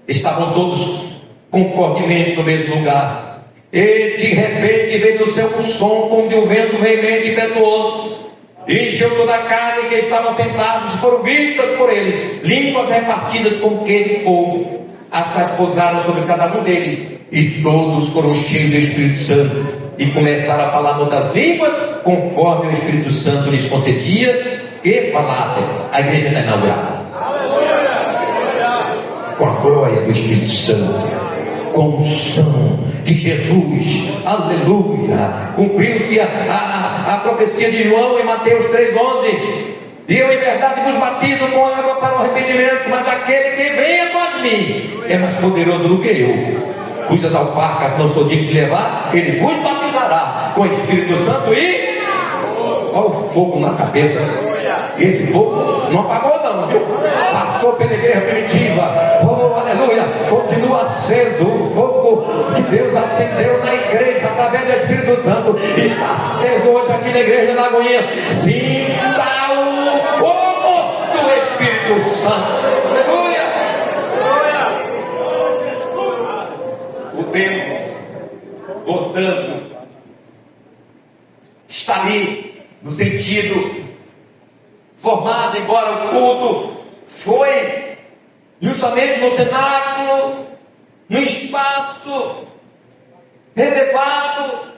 Estavam todos concordemente no mesmo lugar. E de repente veio do céu um som como de um vento veemente e impetuoso, e encheu toda a casa em que estavam sentados. E foram vistas por eles línguas repartidas como que de fogo, as quais pousaram sobre cada um deles. E todos foram cheios do Espírito Santo e começaram a falar outras línguas, conforme o Espírito Santo lhes concedia que falassem. A igreja está inaugurada. Com a glória do Espírito Santo, com a unção de Jesus. Aleluia. Cumpriu-se a profecia de João em Mateus 3:11. E eu em verdade vos batizo com água para o arrependimento, mas aquele que vem após mim é mais poderoso do que eu, cujas alparcas não sou digno de levar. Ele vos batizará com o Espírito Santo e olha o fogo na cabeça. Esse fogo não apagou não, viu? Passou pela igreja primitiva. Oh, aleluia. Continua aceso o fogo que Deus acendeu na igreja da através do Espírito Santo, está aceso hoje aqui na igreja da Lagoinha. Sinta o fogo do Espírito Santo. Aleluia! O tempo, portanto, está ali no sentido formado, embora o culto foi justamente no cenáculo, no espaço reservado,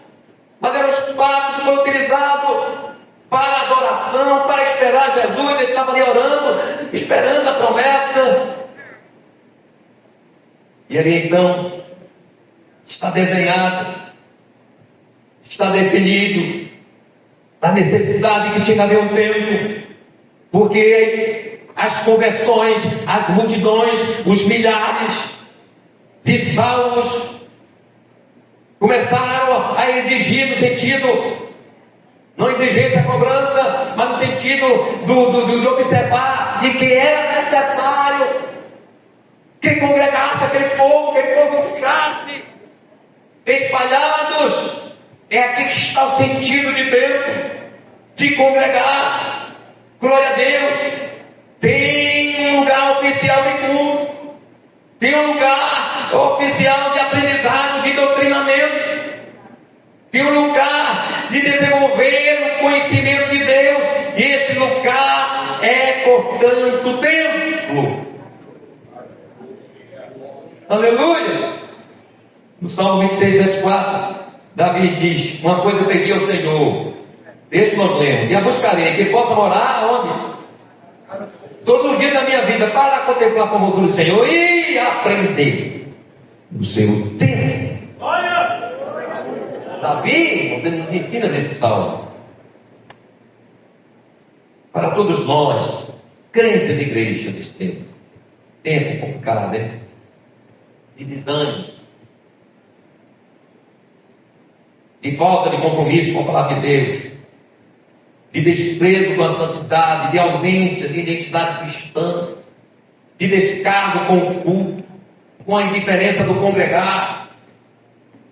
mas era um espaço que foi utilizado para adoração, para esperar Jesus. Ele estava ali orando, esperando a promessa. E ali então está desenhado, está definido a necessidade que tinha de haver um tempo, porque as conversões, as multidões, os milhares de salvos começaram a exigir, no sentido, não exigência, cobrança, mas no sentido de observar de que era necessário que congregasse aquele povo, que aquele povo ficasse espalhados. É aqui que está o sentido de tempo, de congregar. Glória a Deus. Tem um lugar oficial de culto, tem um lugar oficial de aprendizado, de doutrinamento, tem um lugar de desenvolver o conhecimento de Deus, e esse lugar é, portanto, o templo. Aleluia. No Salmo 26, verso 4, Davi diz: uma coisa eu pedi ao Senhor, deixa nós lemos, e a buscarei, que possa morar onde? Todos os dias da minha vida, para contemplar a formosura do Senhor e aprender o seu tempo. Davi nos ensina desse salmo. Para todos nós, crentes e igreja desse tempo. Tempo complicado, né? De desânimo, de falta de compromisso com a palavra de Deus, de desprezo com a santidade, de ausência de identidade cristã, de descaso com o culto, com a indiferença do congregar.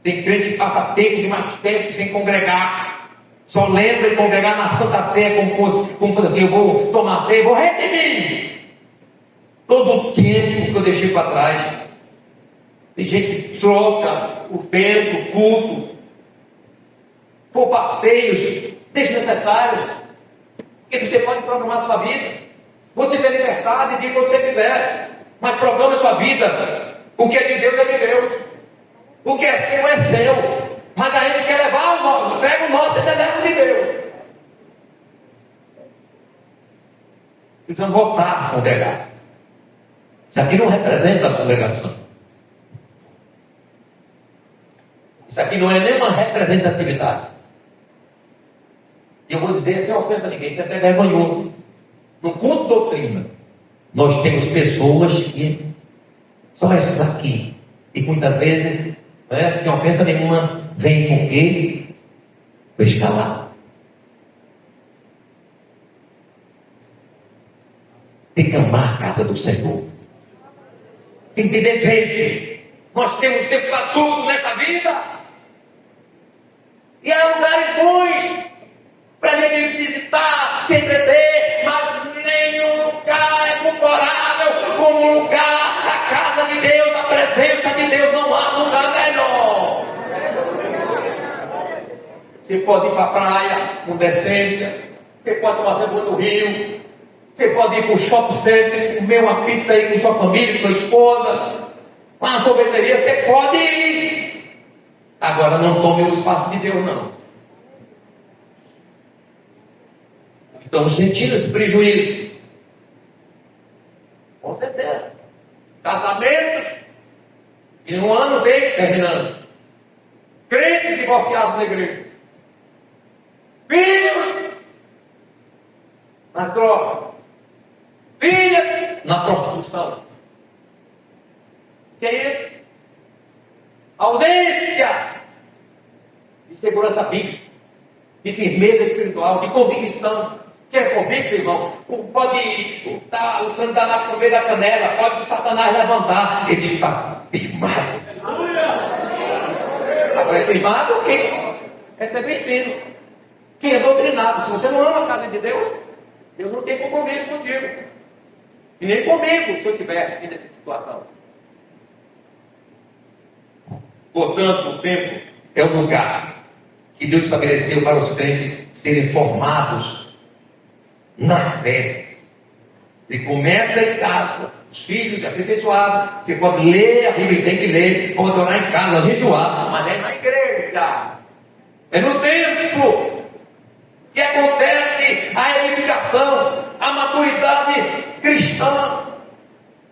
Tem crente que passa tempo de mais tempo sem congregar, só lembra de congregar na Santa Ceia, como fosse assim: eu vou tomar ceia, vou redimir todo o tempo que eu deixei para trás. Tem gente que troca o tempo, o culto, por passeios desnecessários, porque você pode programar a sua vida. Você tem liberdade de ir quando você quiser, mas programa a sua vida. O que é de Deus é de Deus, o que é seu é seu, mas a gente quer levar o nosso, pega o nosso e leva de Deus. Precisamos voltar a congregar. Isso aqui não representa a congregação. Isso aqui não é nenhuma representatividade. E eu vou dizer sem ofensa a ninguém, isso é até vergonhoso. No culto doutrina, nós temos pessoas que são essas aqui, e muitas vezes, sem ofensa nenhuma, vem com quê? Para escalar. Tem que amar a casa do Senhor, tem que ter desejo. Nós temos tempo para tudo nessa vida, e há lugares bons para a gente visitar, se entreter, mas nenhum lugar é comparável como o lugar da casa de Deus, da presença de Deus. Não há lugar melhor. Você pode ir para a praia com decência, você pode tomar seu banho no rio, você pode ir para o shopping center, comer uma pizza aí com sua família, com sua esposa, uma sorveteria, você pode ir. Agora não tome o espaço de Deus, não. Estamos sentindo esse prejuízo. Com certeza. Casamentos, em um ano vem terminando. Crentes divorciados na igreja. Filhos na droga. Filhas na prostituição. O que é isso? Ausência de segurança bíblica, de firmeza espiritual, de convicção. Quem é convicto, irmão? Pode o Satanás no meio da canela, pode o Satanás levantar, ele está firmado. Agora é firmado quem recebe o ensino. Quem é doutrinado. Se você não ama a casa de Deus, Deus não tem compromisso contigo. E nem comigo, se eu estiver assim nessa situação. Portanto, o templo é o lugar que Deus estabeleceu para os crentes serem formados na fé. E começa em casa, os filhos aperfeiçoados. Você pode ler a Bíblia, tem que ler, pode orar em casa, enjoado, mas é na igreja, é no templo que acontece a edificação, a maturidade cristã,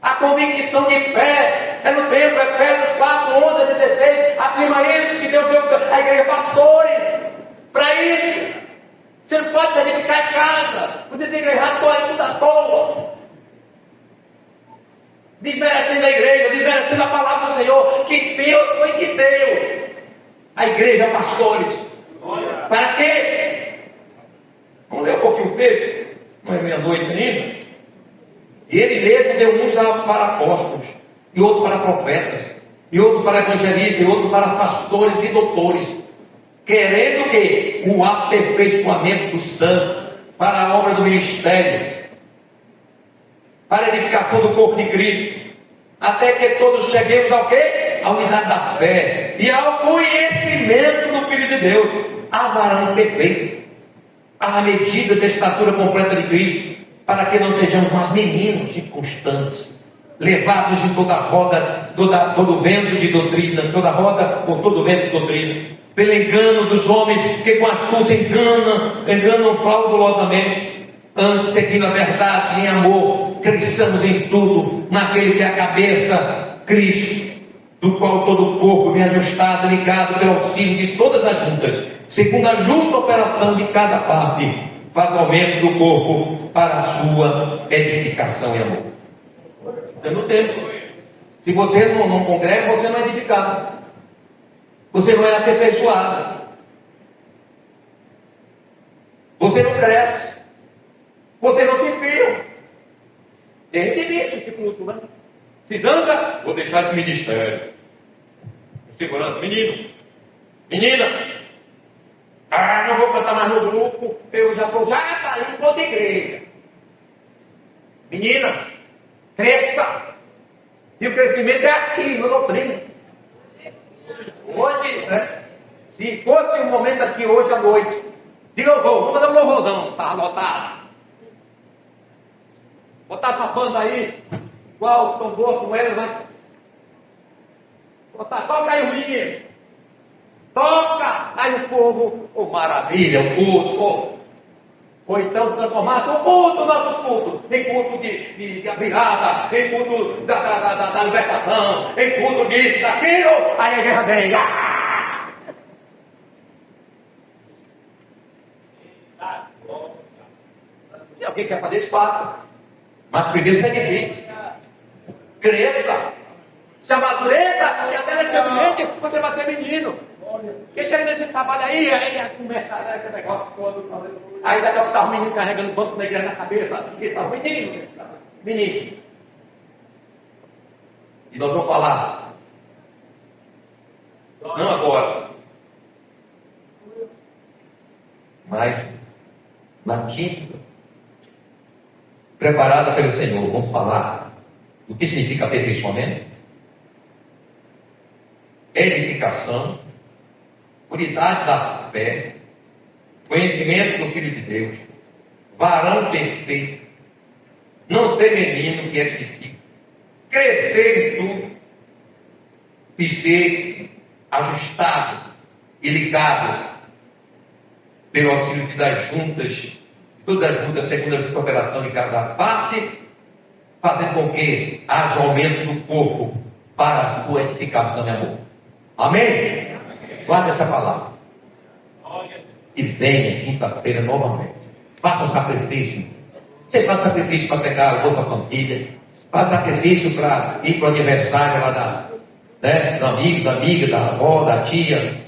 a convicção de fé. É no templo. Efésios 4, 11 a 16 afirma isso, que Deus deu à igreja pastores para isso. Você não pode se edificar em casa, o desengrejado corre tudo à toa, desmerecendo a igreja, desmerecendo a palavra do Senhor, que Deus foi que deu a igreja pastores. Para quê? Vamos ler um pouquinho o texto, não é meia-noite ainda. E ele mesmo deu uns para apóstolos, e outros para profetas, e outros para evangelistas, e outros para pastores e doutores, querendo que o aperfeiçoamento dos santos para a obra do ministério, para a edificação do corpo de Cristo, até que todos cheguemos ao quê? À unidade da fé e ao conhecimento do Filho de Deus, a varão perfeito, à medida da estatura completa de Cristo, para que não sejamos mais meninos inconstantes, levados de toda roda, todo vento de doutrina, toda roda por todo vento de doutrina, pelo engano dos homens que com astúcia enganam fraudulosamente. Antes, seguindo a verdade em amor, cresçamos em tudo naquele que é a cabeça, Cristo, do qual todo o corpo bem ajustado, ligado pelo auxílio de todas as juntas, segundo a justa operação de cada parte, faz o aumento do corpo para a sua edificação e amor. É no tempo. Se você não congrega, você não é edificado, você não é aperfeiçoado, você não cresce, você não se fia. Tem gente que deixa esse culto, né? Se zanga, vou deixar esse ministério. Segurança, menino, menina, não vou cantar mais no grupo, eu já saí de outra igreja. Menina, cresça. E o crescimento é aqui, na doutrina. Hoje, né? Se fosse um momento aqui hoje à noite, de louvor, vamos fazer um louvorzão, está lotado. Botar essa banda aí, igual o tambor com ele, vai. Botar, toca aí o menino. Toca! Aí o povo, maravilha, o culto. Ou então se transformasse o culto, nossos cultos, em culto de virada, em culto da libertação, em culto disso, daquilo, aí a igreja vem. Se alguém quer fazer espaço, mas primeiro se edifique, cresça, se amadureça, que até nesse ambiente você vai ser menino. Porque chega nesse trabalho aí começa aquele negócio todo. Aí daqui a pouco está o menino carregando o banco da igreja na cabeça, porque está o menino. E nós vamos falar, não agora, mas na quinta, preparada pelo Senhor, vamos falar do que significa aperfeiçoamento, edificação, unidade da fé, conhecimento do Filho de Deus, varão perfeito, não ser menino que edifica, crescer em tudo e ser ajustado e ligado pelo auxílio das juntas, todas as juntas segundo a justa operação de cada parte, fazendo com que haja aumento do corpo para a sua edificação e amor. Amém? Guarda essa palavra. E venha quinta-feira novamente. Faça um sacrifício. Vocês fazem sacrifício para pegar a vossa família. Faz sacrifício para ir para o aniversário lá do amigo, da amiga, da avó, da tia.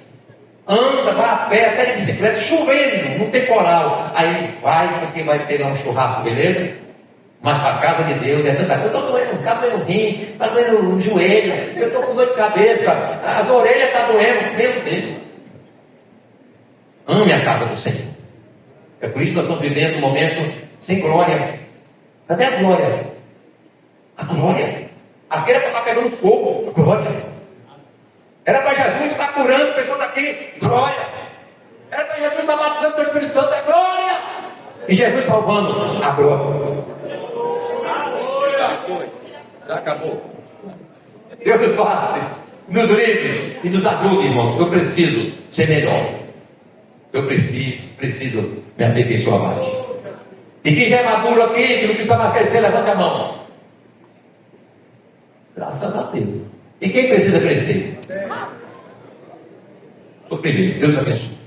Anda, vai a pé, até de bicicleta, chovendo, no temporal. Aí vai, porque vai ter lá um churrasco, beleza? Mas para a casa de Deus é tanta coisa. Está doendo o rim, está doendo o joelho, eu estou com dor de cabeça, as orelhas estão doendo. Meu Deus. Ame a casa do Senhor. É por isso que nós estamos vivendo um momento sem glória. Cadê a glória? A glória. Aquele é para estar pegando fogo. Glória. Era para Jesus estar curando pessoas aqui. Glória. Era para Jesus estar batizando o Espírito Santo. É glória. E Jesus salvando. A glória. Já acabou. Deus nos guarde, nos livre e nos ajude, irmãos. Eu preciso ser melhor. Eu preciso me aperfeiçoar mais. E quem já é maduro aqui, que não precisa mais crescer, levante a mão. Graças a Deus. E quem precisa crescer? O primeiro. Deus abençoe.